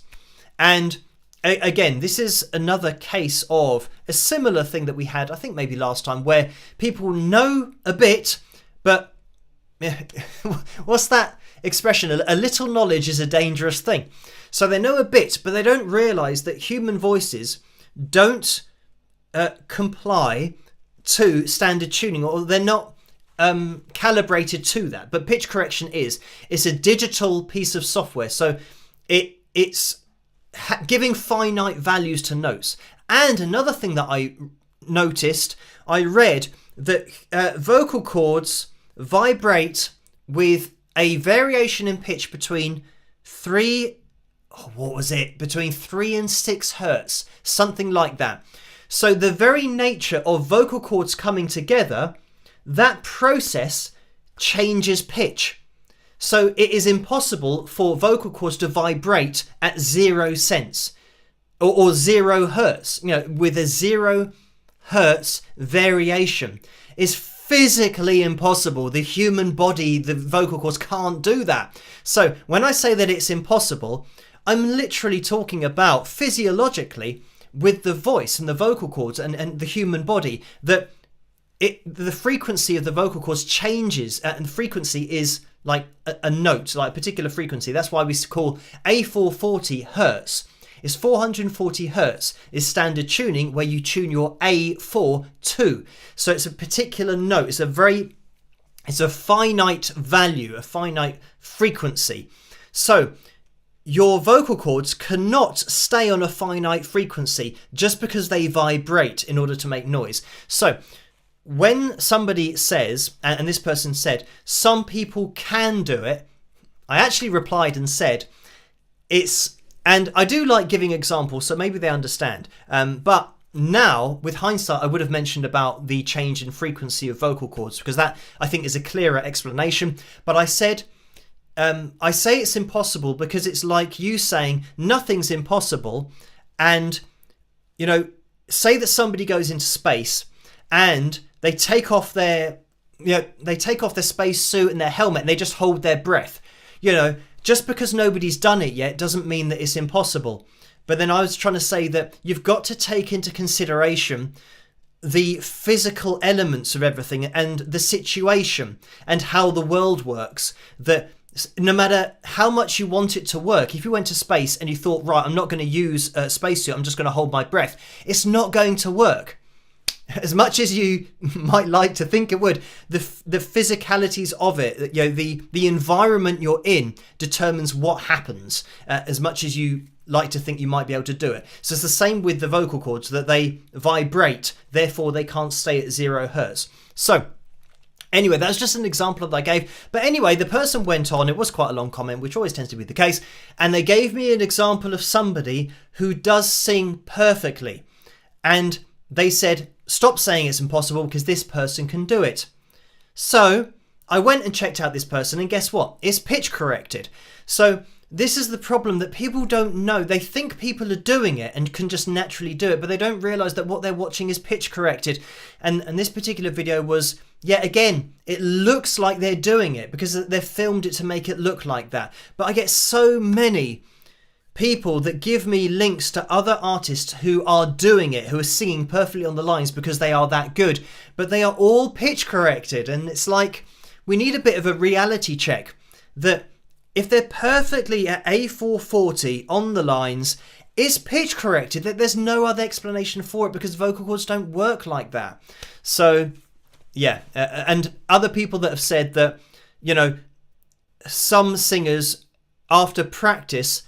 And again, this is another case of a similar thing that we had, I think maybe last time, where people know a bit, but what's that expression? A little knowledge is a dangerous thing. So they know a bit, but they don't realise that human voices don't comply to standard tuning, or they're not calibrated to that. But pitch correction it's a digital piece of software, so it's giving finite values to notes. And another thing that I noticed, I read that vocal cords vibrate with a variation in pitch between 3 and 6 hertz, something like that. So the very nature of vocal cords coming together, that process changes pitch. So it is impossible for vocal cords to vibrate at 0 cents or 0 hertz, with a 0 hertz variation. It's physically impossible. The human body, the vocal cords can't do that. So when I say that it's impossible, I'm literally talking about physiologically with the voice and the vocal cords and the human body, that the frequency of the vocal cords changes, and the frequency is like a note, like a particular frequency. That's why we call A440 hertz. It's 440 hertz is standard tuning, where you tune your A4 to. So it's a particular note. It's a finite value, a finite frequency. So your vocal cords cannot stay on a finite frequency just because they vibrate in order to make noise. So when somebody says, and this person said, some people can do it, I actually replied and said, and I do like giving examples, so maybe they understand. But now, with hindsight, I would have mentioned about the change in frequency of vocal cords, because that, I think, is a clearer explanation. But I said, I say it's impossible because it's like you saying nothing's impossible. And, say that somebody goes into space and they take off their space suit and their helmet and they just hold their breath. Just because nobody's done it yet doesn't mean that it's impossible. But then I was trying to say that you've got to take into consideration the physical elements of everything and the situation and how the world works. That no matter how much you want it to work, if you went to space and you thought, right, I'm not going to use a spacesuit, I'm just going to hold my breath, it's not going to work. As much as you might like to think it would, the physicalities of it, the environment you're in determines what happens, as much as you like to think you might be able to do it. So it's the same with the vocal cords, that they vibrate, therefore they can't stay at 0 hertz. So anyway, that's just an example that I gave. But anyway, the person went on, it was quite a long comment, which always tends to be the case, and they gave me an example of somebody who does sing perfectly. And they said, stop saying it's impossible because this person can do it. So I went and checked out this person, and guess what? It's pitch corrected. So this is the problem, that people don't know. They think people are doing it and can just naturally do it, but they don't realise that what they're watching is pitch corrected. And this particular video was, yet again, it looks like they're doing it because they've filmed it to make it look like that. But I get so many people that give me links to other artists who are doing it, who are singing perfectly on the lines because they are that good, but they are all pitch corrected. And it's like, we need a bit of a reality check, that if they're perfectly at A440 on the lines, it's pitch corrected, that there's no other explanation for it, because vocal cords don't work like that. So yeah, and other people that have said that, some singers after practice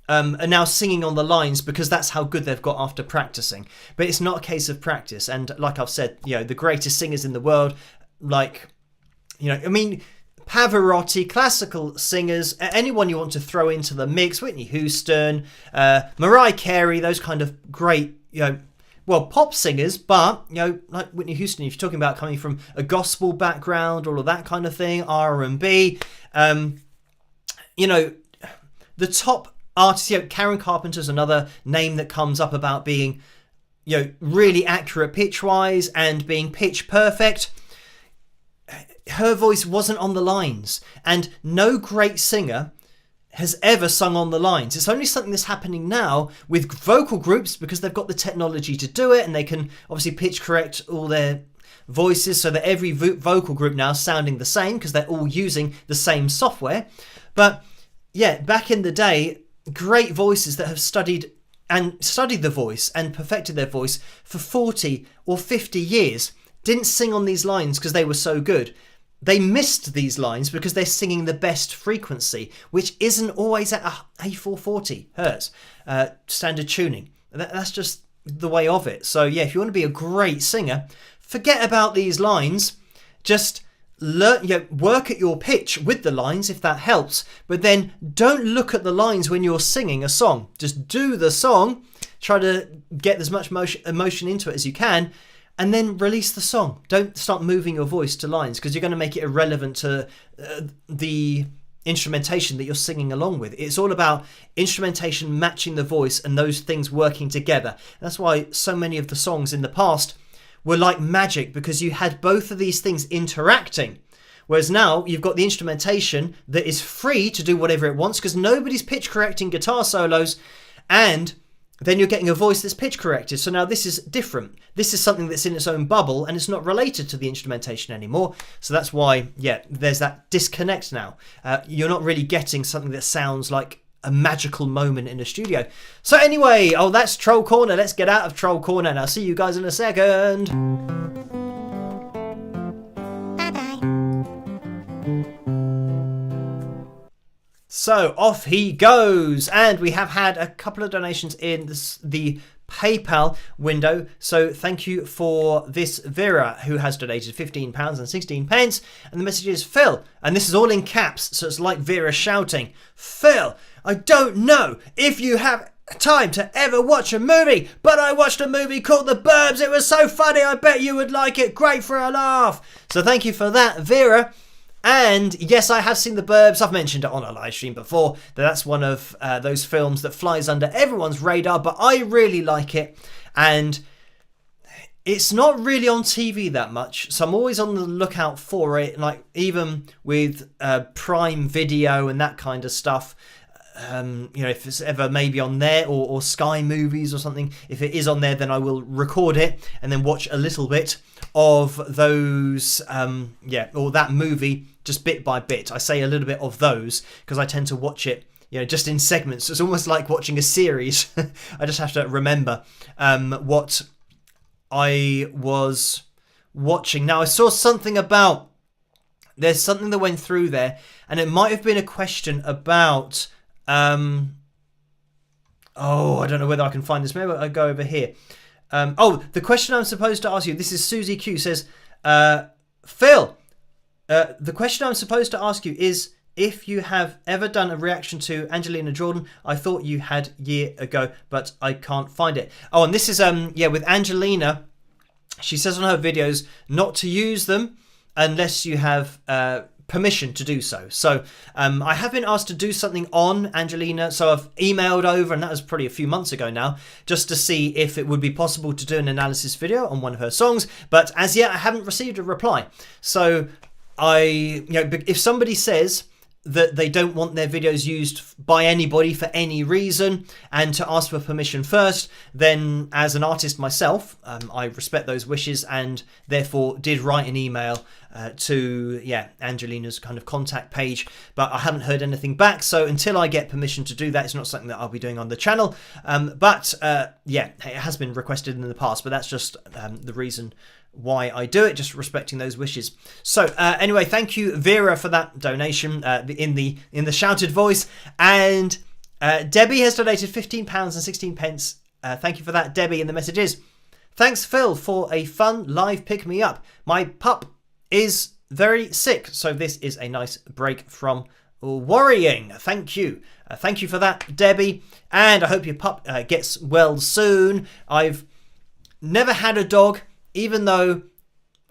are now singing on the lines because that's how good they've got after practicing. But it's not a case of practice. And like I've said, the greatest singers in the world, Pavarotti, classical singers, anyone you want to throw into the mix, Whitney Houston, Mariah Carey, those kind of great, pop singers, but, like Whitney Houston, if you're talking about coming from a gospel background, all of that kind of thing, R&B, the top artists, Karen Carpenter's another name that comes up about being, really accurate pitch-wise and being pitch perfect. Her voice wasn't on the lines, and no great singer has ever sung on the lines. It's only something that's happening now with vocal groups because they've got the technology to do it, and they can obviously pitch correct all their voices so that every vocal group now is sounding the same because they're all using the same software. But yeah, back in the day, great voices that have studied the voice and perfected their voice for 40 or 50 years didn't sing on these lines because they were so good. They missed these lines because they're singing the best frequency, which isn't always at A440 hertz standard tuning. That's just the way of it. So yeah, if you want to be a great singer, forget about these lines. Just learn, work at your pitch with the lines if that helps. But then don't look at the lines when you're singing a song. Just do the song. Try to get as much emotion into it as you can. And then release the song. Don't start moving your voice to lines because you're going to make it irrelevant to the instrumentation that you're singing along with. It's all about instrumentation matching the voice and those things working together. That's why so many of the songs in the past were like magic, because you had both of these things interacting. Whereas now you've got the instrumentation that is free to do whatever it wants because nobody's pitch correcting guitar solos, and then you're getting a voice that's pitch corrected. So now this is different. This is something that's in its own bubble and it's not related to the instrumentation anymore. So that's why, yeah, there's that disconnect now. You're not really getting something that sounds like a magical moment in a studio. So anyway, that's Troll Corner. Let's get out of Troll Corner and I'll see you guys in a second. Bye-bye. So off he goes, and we have had a couple of donations in the PayPal window. So thank you for this Vera, who has donated £15 and 16 pence, and the message is Phil, and this is all in caps, so it's like Vera shouting, Phil, I don't know if you have time to ever watch a movie, but I watched a movie called The Burbs. It was so funny. I bet you would like it. Great for a laugh. So thank you for that, Vera. And yes, I have seen The Burbs. I've mentioned it on a live stream before. That's one of those films that flies under everyone's radar, but I really like it. And it's not really on TV that much, so I'm always on the lookout for it. Like even with Prime Video and that kind of stuff. If it's ever maybe on there or Sky Movies or something, if it is on there, then I will record it and then watch a little bit of those, or that movie just bit by bit. I say a little bit of those because I tend to watch it, just in segments. It's almost like watching a series. I just have to remember what I was watching. Now, I saw something about, there's something that went through there, and it might have been a question about, I don't know whether I can find this. Maybe I'll go over here. The question I'm supposed to ask you, this is Susie Q, says, Phil, the question I'm supposed to ask you is if you have ever done a reaction to Angelina Jordan. I thought you had year ago, but I can't find it. Oh, and this is, with Angelina, she says on her videos not to use them unless you have permission to do so. So I have been asked to do something on Angelina, so I've emailed over, and that was probably a few months ago now, just to see if it would be possible to do an analysis video on one of her songs, but as yet I haven't received a reply. So if somebody says that they don't want their videos used by anybody for any reason and to ask for permission first, then as an artist myself, I respect those wishes and therefore did write an email to Angelina's kind of contact page, but I haven't heard anything back. So until I get permission to do that, it's not something that I'll be doing on the channel. It has been requested in the past, but that's just the reason why I do it, just respecting those wishes. So anyway, thank you Vera for that donation in the shouted voice, and Debbie has donated £15 and 16 pence. Thank you for that, Debbie, and the message is, thanks Phil for a fun live pick me up. My pup is very sick, so this is a nice break from worrying. Thank you. Thank you for that, Debbie, and I hope your pup gets well soon. I've never had a dog, even though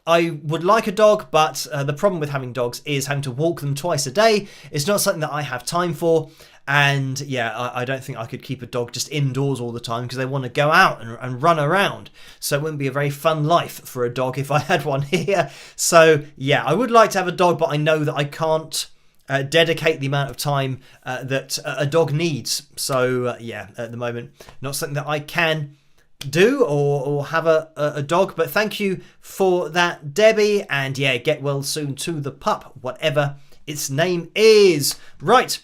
I would like a dog, but the problem with having dogs is having to walk them twice a day. It's not something that I have time for, and I don't think I could keep a dog just indoors all the time because they want to go out and run around. So it wouldn't be a very fun life for a dog if I had one here. So I would like to have a dog, but I know that I can't dedicate the amount of time that a dog needs. So at the moment, not something that I can do or have a dog. But thank you for that, Debbie, and get well soon to the pup, whatever its name is. Right.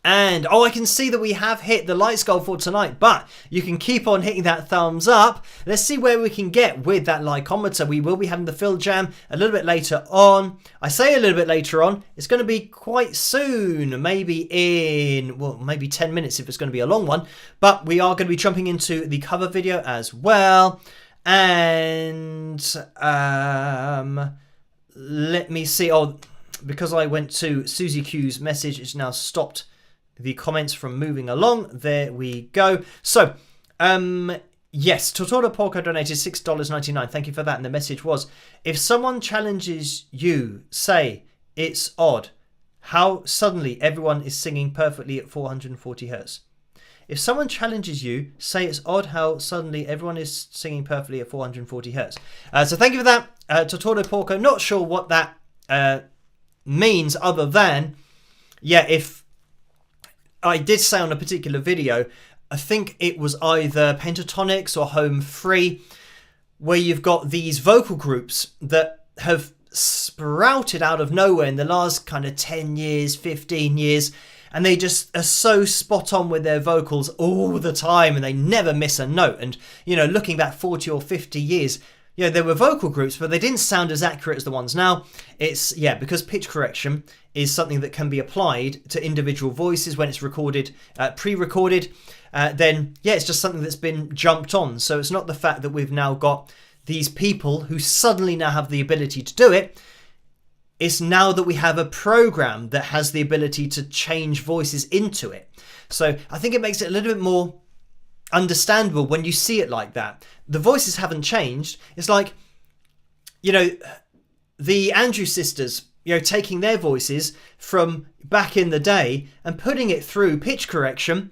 And I can see that we have hit the lights goal for tonight, but you can keep on hitting that thumbs up. Let's see where we can get with that likeometer. We will be having the FilJam a little bit later on. I say a little bit later on. It's going to be quite soon, maybe 10 minutes if it's going to be a long one. But we are going to be jumping into the cover video as well. And let me see. Because I went to Susie Q's message, it's now stopped the comments from moving along. There we go. So, yes, Tortoro Porco donated $6.99. Thank you for that. And the message was, if someone challenges you, say, it's odd how suddenly everyone is singing perfectly at 440 hertz. If someone challenges you, say it's odd how suddenly everyone is singing perfectly at 440 hertz. So thank you for that, Tortoro Porco. Not sure what that means other than, if I did say on a particular video, I think it was either Pentatonics or Home Free, where you've got these vocal groups that have sprouted out of nowhere in the last kind of 10 years, 15 years, and they just are so spot on with their vocals all the time, and they never miss a note. And, looking back 40 or 50 years, there were vocal groups, but they didn't sound as accurate as the ones now. It's, because pitch correction is something that can be applied to individual voices when it's recorded, pre-recorded, then, it's just something that's been jumped on. So it's not the fact that we've now got these people who suddenly now have the ability to do it. It's now that we have a program that has the ability to change voices into it. So I think it makes it a little bit more understandable when you see it like that. The voices haven't changed. It's like, the Andrews sisters, taking their voices from back in the day and putting it through pitch correction,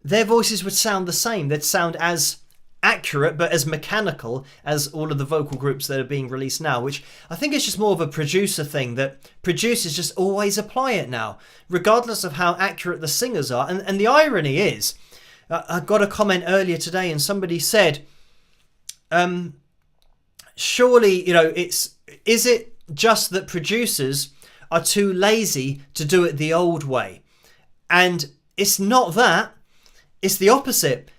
their voices would sound the same. They'd sound as accurate but as mechanical as all of the vocal groups that are being released now, which I think is just more of a producer thing, that producers just always apply it now, regardless of how accurate the singers are. And the irony is, I got a comment earlier today and somebody said, surely, is it just that producers are too lazy to do it the old way? And it's not that, it's the opposite.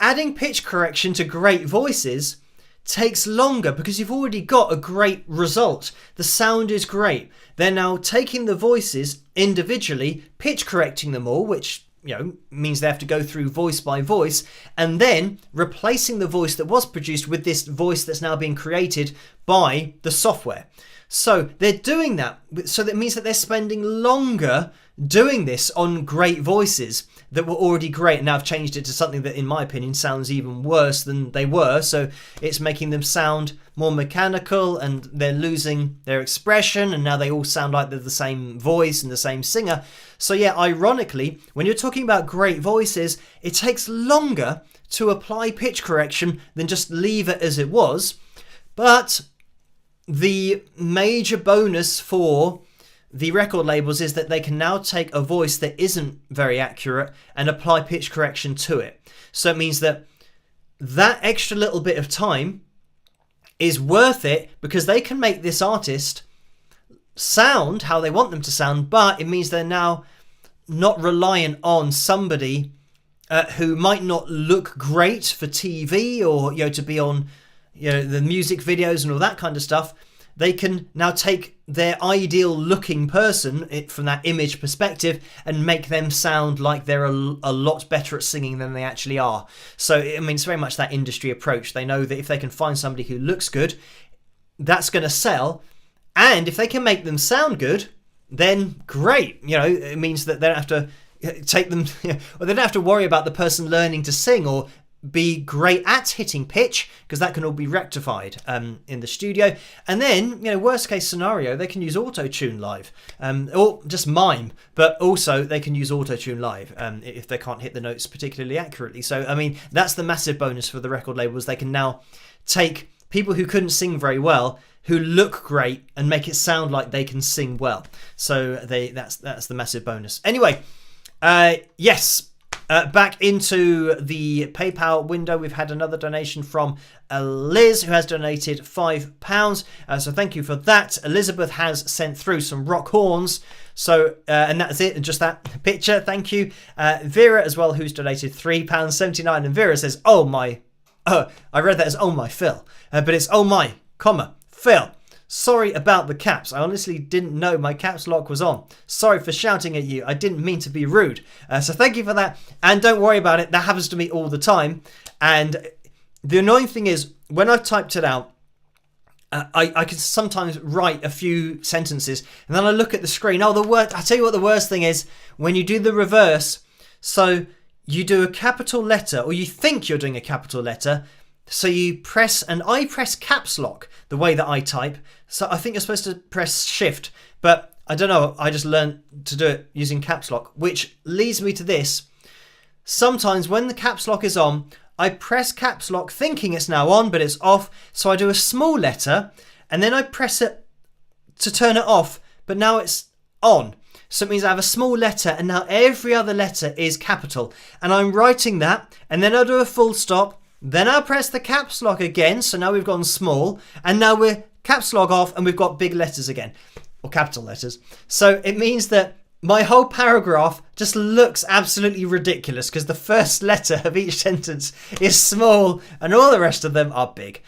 Adding pitch correction to great voices takes longer because you've already got a great result. The sound is great. They're now taking the voices individually, pitch correcting them all, which means they have to go through voice by voice, and then replacing the voice that was produced with this voice that's now being created by the software. So they're doing that. So that means that they're spending longer doing this on great voices that were already great, and now I've changed it to something that, in my opinion, sounds even worse than they were. So it's making them sound more mechanical, and they're losing their expression, and now they all sound like they're the same voice and the same singer. So ironically, when you're talking about great voices, it takes longer to apply pitch correction than just leave it as it was. But the major bonus for the record labels is that they can now take a voice that isn't very accurate and apply pitch correction to it. So it means that extra little bit of time is worth it because they can make this artist sound how they want them to sound, but it means they're now not reliant on somebody who might not look great for TV or to be on the music videos and all that kind of stuff. They can now take their ideal looking person from that image perspective and make them sound like they're a lot better at singing than they actually are. So, it's very much that industry approach. They know that if they can find somebody who looks good, that's going to sell. And if they can make them sound good, then great. It means that they don't have to take them, or they don't have to worry about the person learning to sing or be great at hitting pitch, because that can all be rectified in the studio. And then, worst case scenario, they can use auto-tune live, or just mime, but also they can use auto-tune live if they can't hit the notes particularly accurately. So, that's the massive bonus for the record labels. They can now take people who couldn't sing very well, who look great, and make it sound like they can sing well. So that's the massive bonus. Anyway, yes. Back into the PayPal window, we've had another donation from Liz, who has donated £5. So thank you for that. Elizabeth has sent through some rock horns. So, and that's it, just that picture. Thank you. Vera as well, who's donated £3.79. And Vera says, I read that as oh my Phil, but it's oh my, Phil. Sorry about the caps. I honestly didn't know my caps lock was on. Sorry for shouting at you. I didn't mean to be rude. So thank you for that. And don't worry about it. That happens to me all the time. And the annoying thing is, when I've typed it out, I can sometimes write a few sentences and then I look at the screen. I tell you what the worst thing is, when you do the reverse. So you do a capital letter, or you think you're doing a capital letter. So you press, and I press caps lock the way that I type. So I think you're supposed to press shift, but I don't know. I just learned to do it using caps lock, which leads me to this. Sometimes when the caps lock is on, I press caps lock thinking it's now on, but it's off. So I do a small letter and then I press it to turn it off, but now it's on. So it means I have a small letter and now every other letter is capital. And I'm writing that and then I'll do a full stop. Then I'll press the caps lock again. So now we've gone small and now we're caps lock off and we've got big letters again, or capital letters. So it means that my whole paragraph just looks absolutely ridiculous because the first letter of each sentence is small and all the rest of them are big.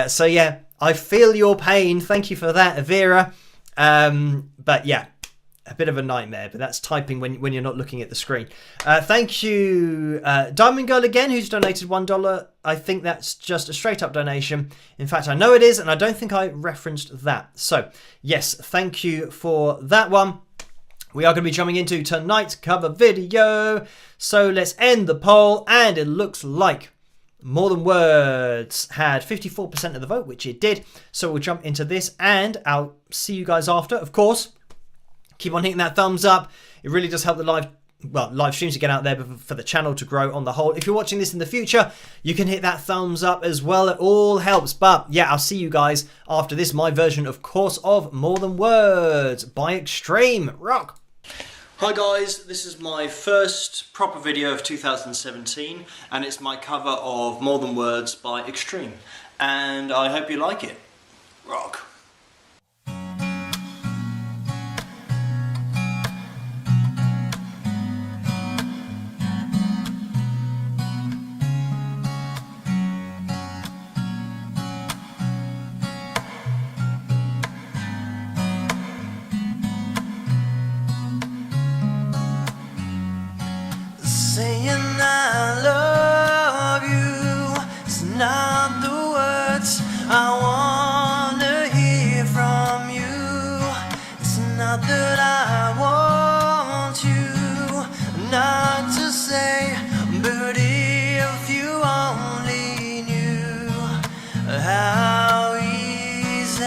So yeah, I feel your pain. Thank you for that, Avira. But yeah, a bit of a nightmare, but that's typing when you're not looking at the screen. Thank you, Diamond Girl again, who's donated $1. I think that's just a straight up donation. In fact, I know it is, and I don't think I referenced that. So yes, thank you for that one. We are going to be jumping into tonight's cover video. So let's end the poll, and it looks like More Than Words had 54% of the vote, which it did. So we'll jump into this, and I'll see you guys after, of course. Keep on hitting that thumbs up. It really does help the live streams to get out there, but for the channel to grow on the whole. If you're watching this in the future, you can hit that thumbs up as well. It all helps. But yeah, I'll see you guys after this. My version, of course, of More Than Words by Extreme. Rock! Hi guys, this is my first proper video of 2017 and it's my cover of More Than Words by Extreme, and I hope you like it. Rock! Saying I love you, it's not the words I wanna hear from you. It's not that I want you not to say, but if you only knew how easy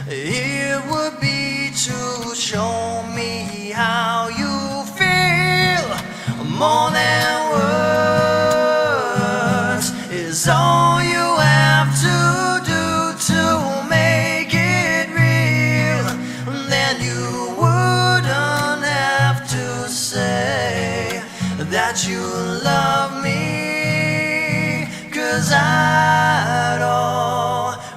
it would be to show me how you more than words is all you have to do to make it real. Then you wouldn't have to say that you love me, 'cause I'd already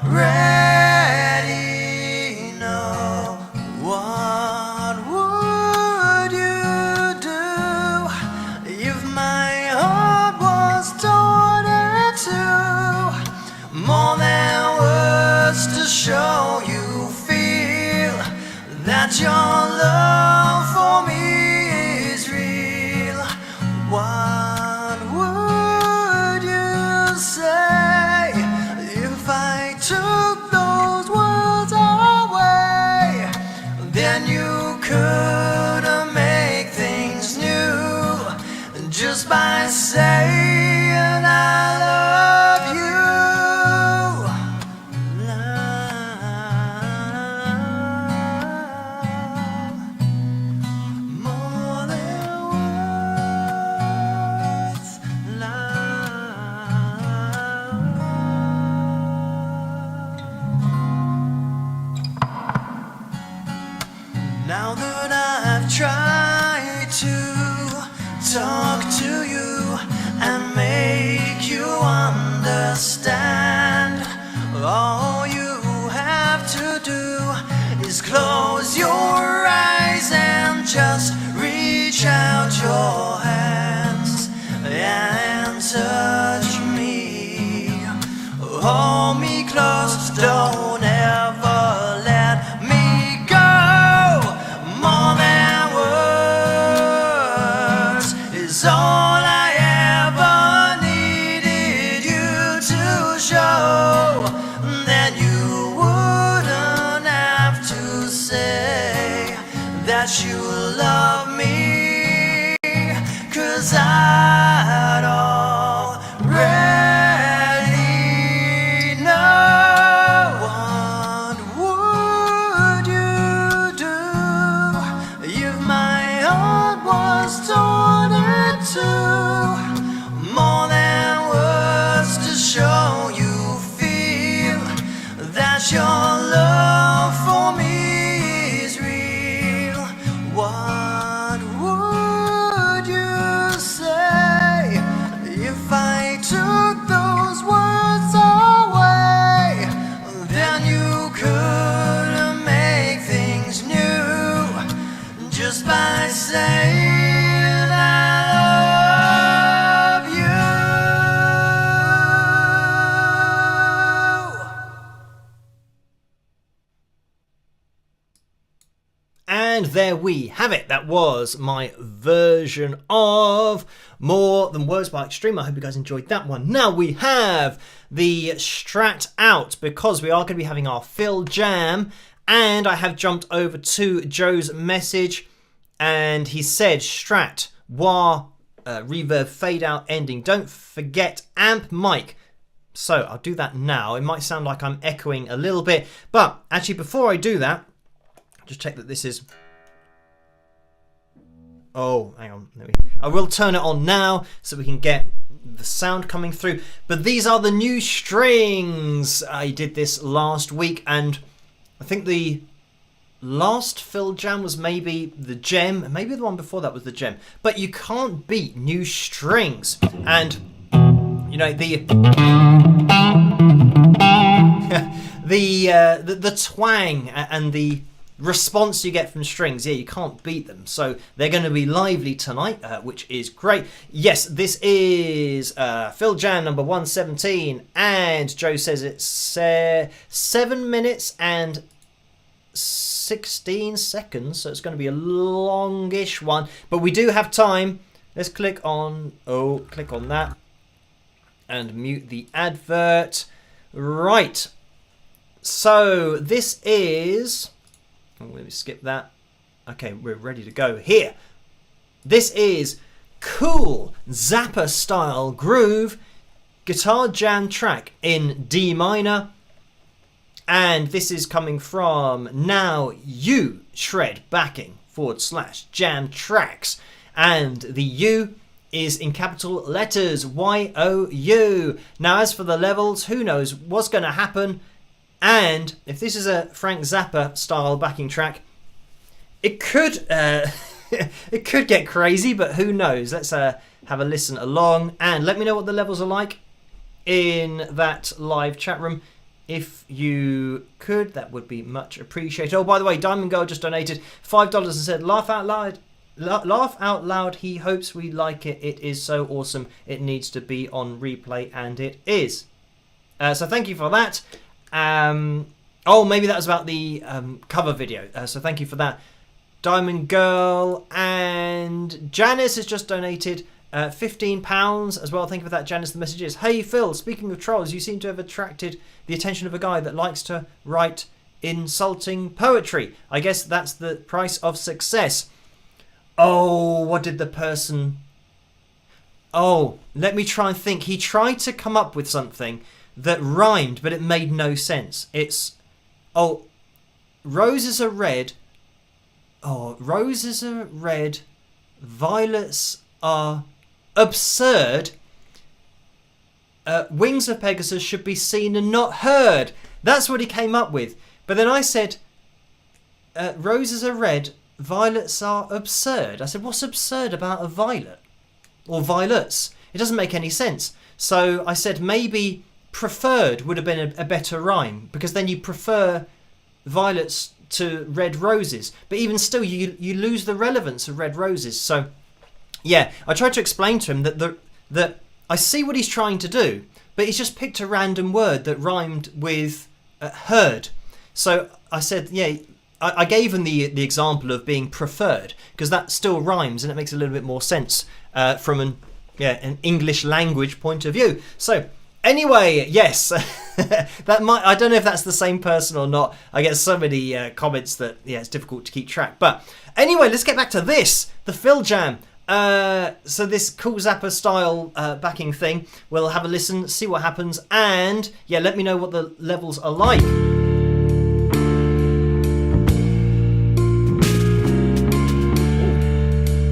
know. What would you do if my heart was torn in two? More than words to show you feel that your love for me is real. What would you say if I took those words away? Then you couldn't make things new just by saying I love you. Love, more than words, love. Now that I've tried to talk to you and make you understand, all you have to do is close your eyes and just reach out your hands and touch me. Hold me close, don't ever let me go. More than words is all I ever needed you to show. Then you wouldn't have to say that you love me, 'cause I'd already know. What would you do if my heart was torn in two? More than words to show you feel that your love for me is real. And there we have it. That was my version of More Than Words by Extreme. I hope you guys enjoyed that one. Now we have the Strat out because we are going to be having our FilJam. And I have jumped over to Joe's message and he said, Strat, wah, reverb, fade out, ending. Don't forget amp mic. So I'll do that now. It might sound like I'm echoing a little bit, but actually before I do that, just check that this is... Oh, hang on. I will turn it on now so we can get the sound coming through. But these are the new strings. I did this last week and I think the last FilJam was maybe the gem. Maybe the one before that was the gem. But you can't beat new strings. And... you know, the twang and the response you get from strings, yeah, you can't beat them. So they're going to be lively tonight, which is great. Yes, this is FilJam number 117, and Joe says it's 7 minutes and 16 seconds, so it's going to be a longish one. But we do have time. Let's click on that. And mute the advert. Right. So this is... oh, let me skip that. Okay, we're ready to go here. This is cool Zappa style groove guitar jam track in D minor. And this is coming from Now You Shred backing / jam tracks. And the U is in capital letters, Y-O-U. Now, as for the levels, who knows what's going to happen. And if this is a Frank Zappa style backing track, it could it could get crazy, but who knows? Let's have a listen along and let me know what the levels are like in that live chat room. If you could, that would be much appreciated. Oh, by the way, Diamond Girl just donated $5 and said, laugh out loud. Laugh out loud. He hopes we like it. It is so awesome. It needs to be on replay, and it is. So thank you for that. Oh, maybe that was about the cover video. So thank you for that. Diamond Girl and Janice has just donated £15 as well. Thank you for that, Janice. The message is, hey Phil, speaking of trolls, you seem to have attracted the attention of a guy that likes to write insulting poetry. I guess that's the price of success. Oh, what did the person... oh, let me try and think. He tried to come up with something that rhymed, but it made no sense. It's... oh, roses are red. Oh, roses are red. Violets are absurd. Wings of Pegasus should be seen and not heard. That's what he came up with. But then I said, roses are red. Violets are absurd. I said, what's absurd about a violet? Or violets? It doesn't make any sense. So I said maybe preferred would have been a better rhyme, because then you prefer violets to red roses. But even still, you lose the relevance of red roses. So yeah, I tried to explain to him that I see what he's trying to do, but he's just picked a random word that rhymed with heard. So I said, yeah, I gave him the example of being preferred, because that still rhymes and it makes a little bit more sense from an English language point of view. So anyway, yes, that might, I don't know if that's the same person or not. I get so many comments that it's difficult to keep track. But anyway, let's get back to this, the FilJam. So this cool Zappa style backing thing. We'll have a listen, see what happens, and yeah, let me know what the levels are like.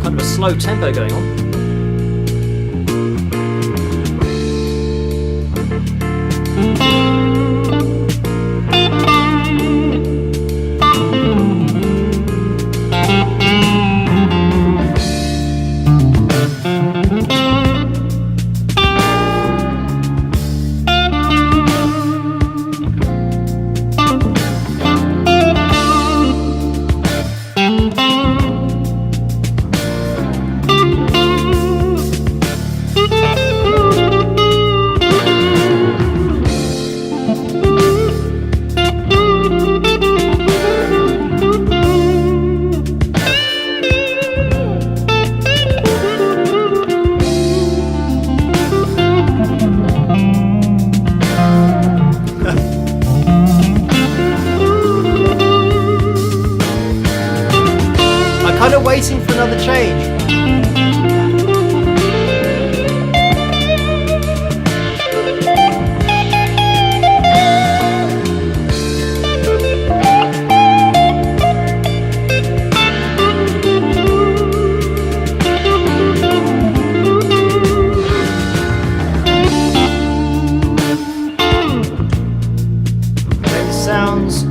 Kind of a slow tempo going on. waiting for another change.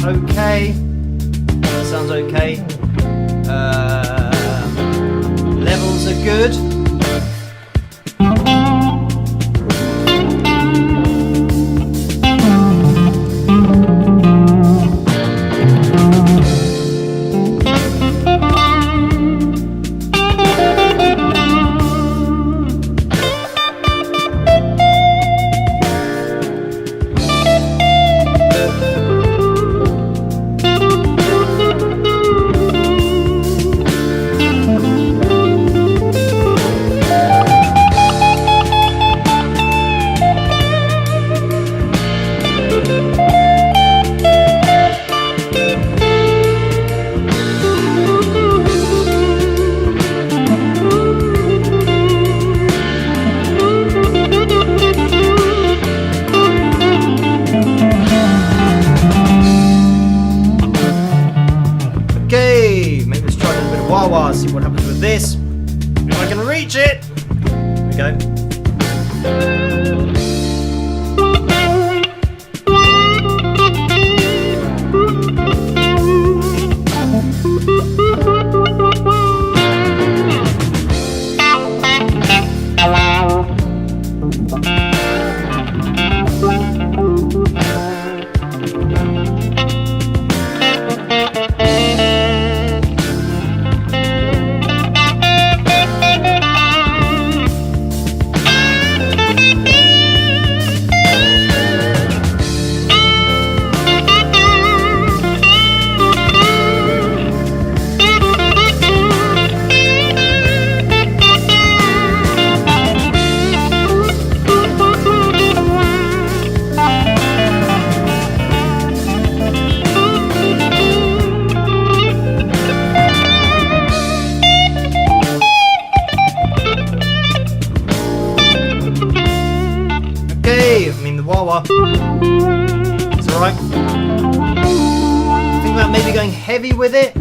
Okay, sounds okay. Levels are good. See what happens with this. If I can reach it. There we go. It's alright. Think about maybe going heavy with it.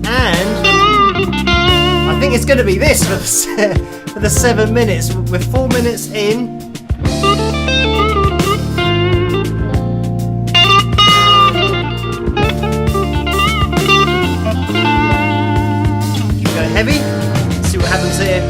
And I think it's going to be this for the 7 minutes. We're 4 minutes in. Heavy. Let's see what happens here.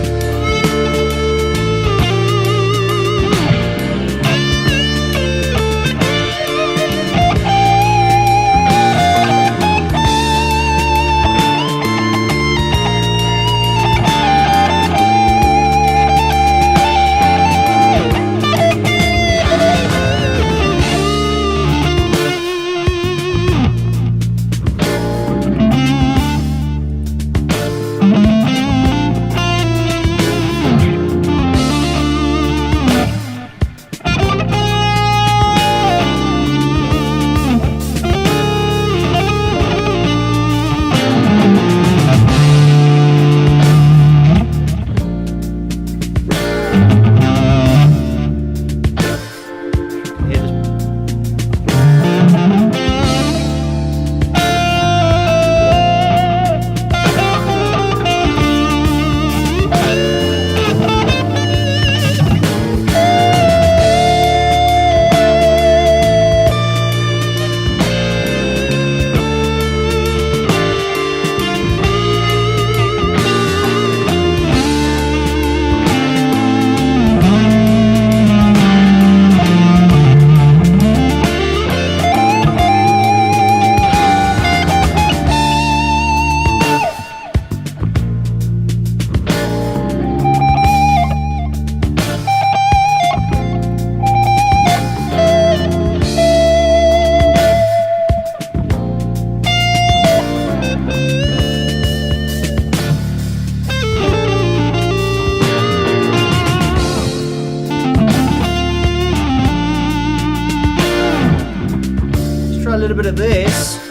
little bit of this.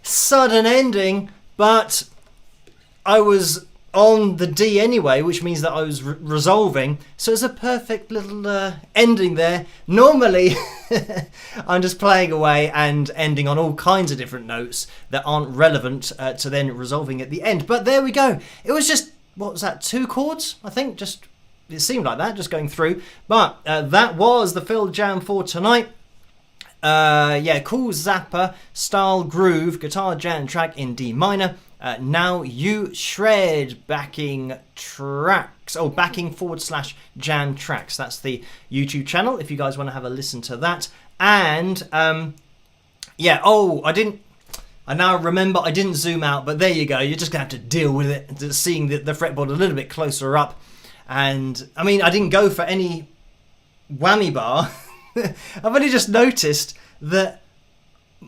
Sudden ending, but I was on the D anyway, which means that I was resolving, so it's a perfect little ending there. Normally I'm just playing away and ending on all kinds of different notes that aren't relevant to then resolving at the end, but there we go. It was just, what was that, 2 chords, I think, just it seemed like that, just going through, but that was the FilJam for tonight. Yeah, cool zapper style groove guitar jam track in D minor. Now you shred backing tracks. Oh, backing / jam tracks. That's the YouTube channel if you guys want to have a listen to that. And yeah, oh, I now remember I didn't zoom out, but there you go. You're just gonna have to deal with it, seeing the fretboard a little bit closer up. And I mean, I didn't go for any whammy bar. I've only just noticed that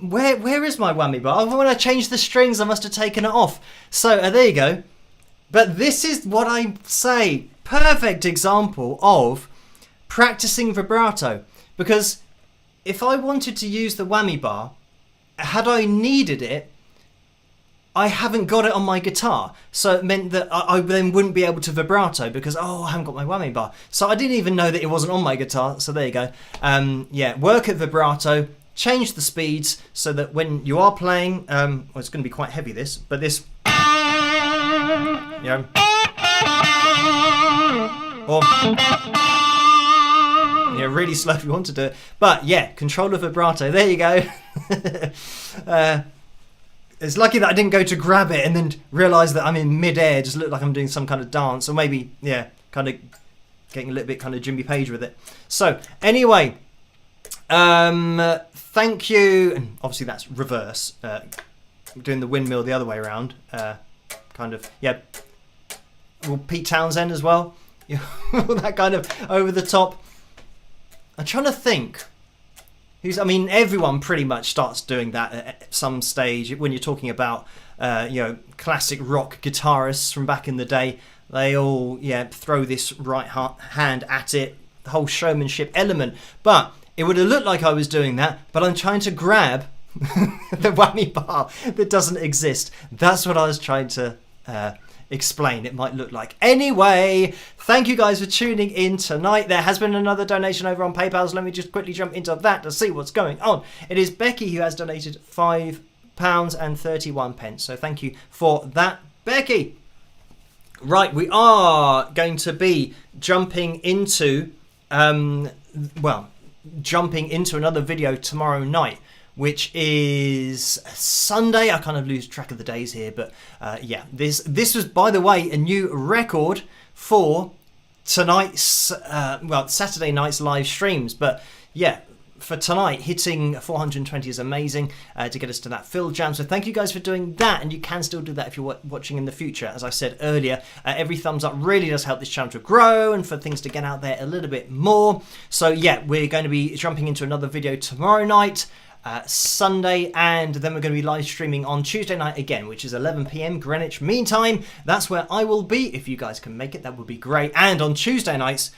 where is my whammy bar? When I changed the strings, I must have taken it off. So there you go. But this is what I say, perfect example of practicing vibrato. Because if I wanted to use the whammy bar, had I needed it, I haven't got it on my guitar, so it meant that I then wouldn't be able to vibrato because, oh, I haven't got my whammy bar. So I didn't even know that it wasn't on my guitar, so there you go. Yeah, work at vibrato, change the speeds so that when you are playing, well, it's going to be quite heavy this, but this, you know, or, yeah, really slow if you want to do it. But yeah, control of vibrato, there you go. It's lucky that I didn't go to grab it and then realise that I'm in mid-air, just look like I'm doing some kind of dance, or maybe, yeah, kind of getting a little bit kind of Jimmy Page with it. So, anyway, thank you, and obviously that's reverse, doing the windmill the other way around, kind of, yeah, well, Pete Townsend as well, that kind of over the top. I'm trying to think. I mean, everyone pretty much starts doing that at some stage. When you're talking about, you know, classic rock guitarists from back in the day, they all, yeah, throw this right hand at it, the whole showmanship element. But it would have looked like I was doing that, but I'm trying to grab the whammy bar that doesn't exist. That's what I was trying to explain it might look like. Anyway, thank you guys for tuning in tonight. There has been another donation over on PayPal, so let me just quickly jump into that to see what's going on. It is Becky who has donated £5.31. So thank you for that, Becky. Right, we are going to be jumping into jumping into another video tomorrow night, which is Sunday. I kind of lose track of the days here, but yeah, this was, by the way, a new record for tonight's, Saturday night's live streams. But yeah, for tonight, hitting 420 is amazing to get us to that FilJam. So thank you guys for doing that, and you can still do that if you're watching in the future. As I said earlier, every thumbs up really does help this channel to grow and for things to get out there a little bit more. So yeah, we're going to be jumping into another video tomorrow night, Sunday, and then we're going to be live streaming on Tuesday night again, which is 11 PM Greenwich Mean Time. That's where I will be. If you guys can make it, that would be great. And on Tuesday nights,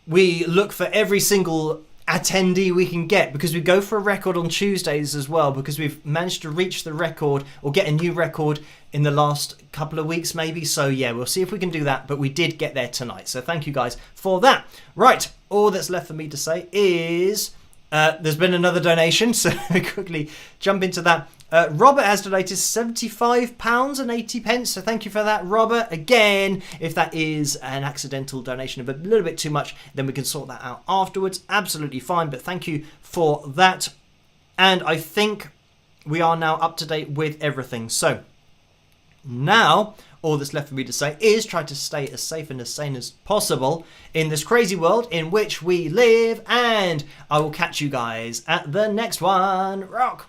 we look for every single attendee we can get, because we go for a record on Tuesdays as well, because we've managed to reach the record or get a new record in the last couple of weeks maybe. So yeah, we'll see if we can do that, but we did get there tonight, so thank you guys for that. Right, all that's left for me to say is There's been another donation, so we quickly jump into that. Robert has donated £75.80, so thank you for that, Robert. Again, if that is an accidental donation of a little bit too much, then we can sort that out afterwards. Absolutely fine, but thank you for that. And I think we are now up to date with everything. So now all that's left for me to say is try to stay as safe and as sane as possible in this crazy world in which we live, and I will catch you guys at the next one. Rock!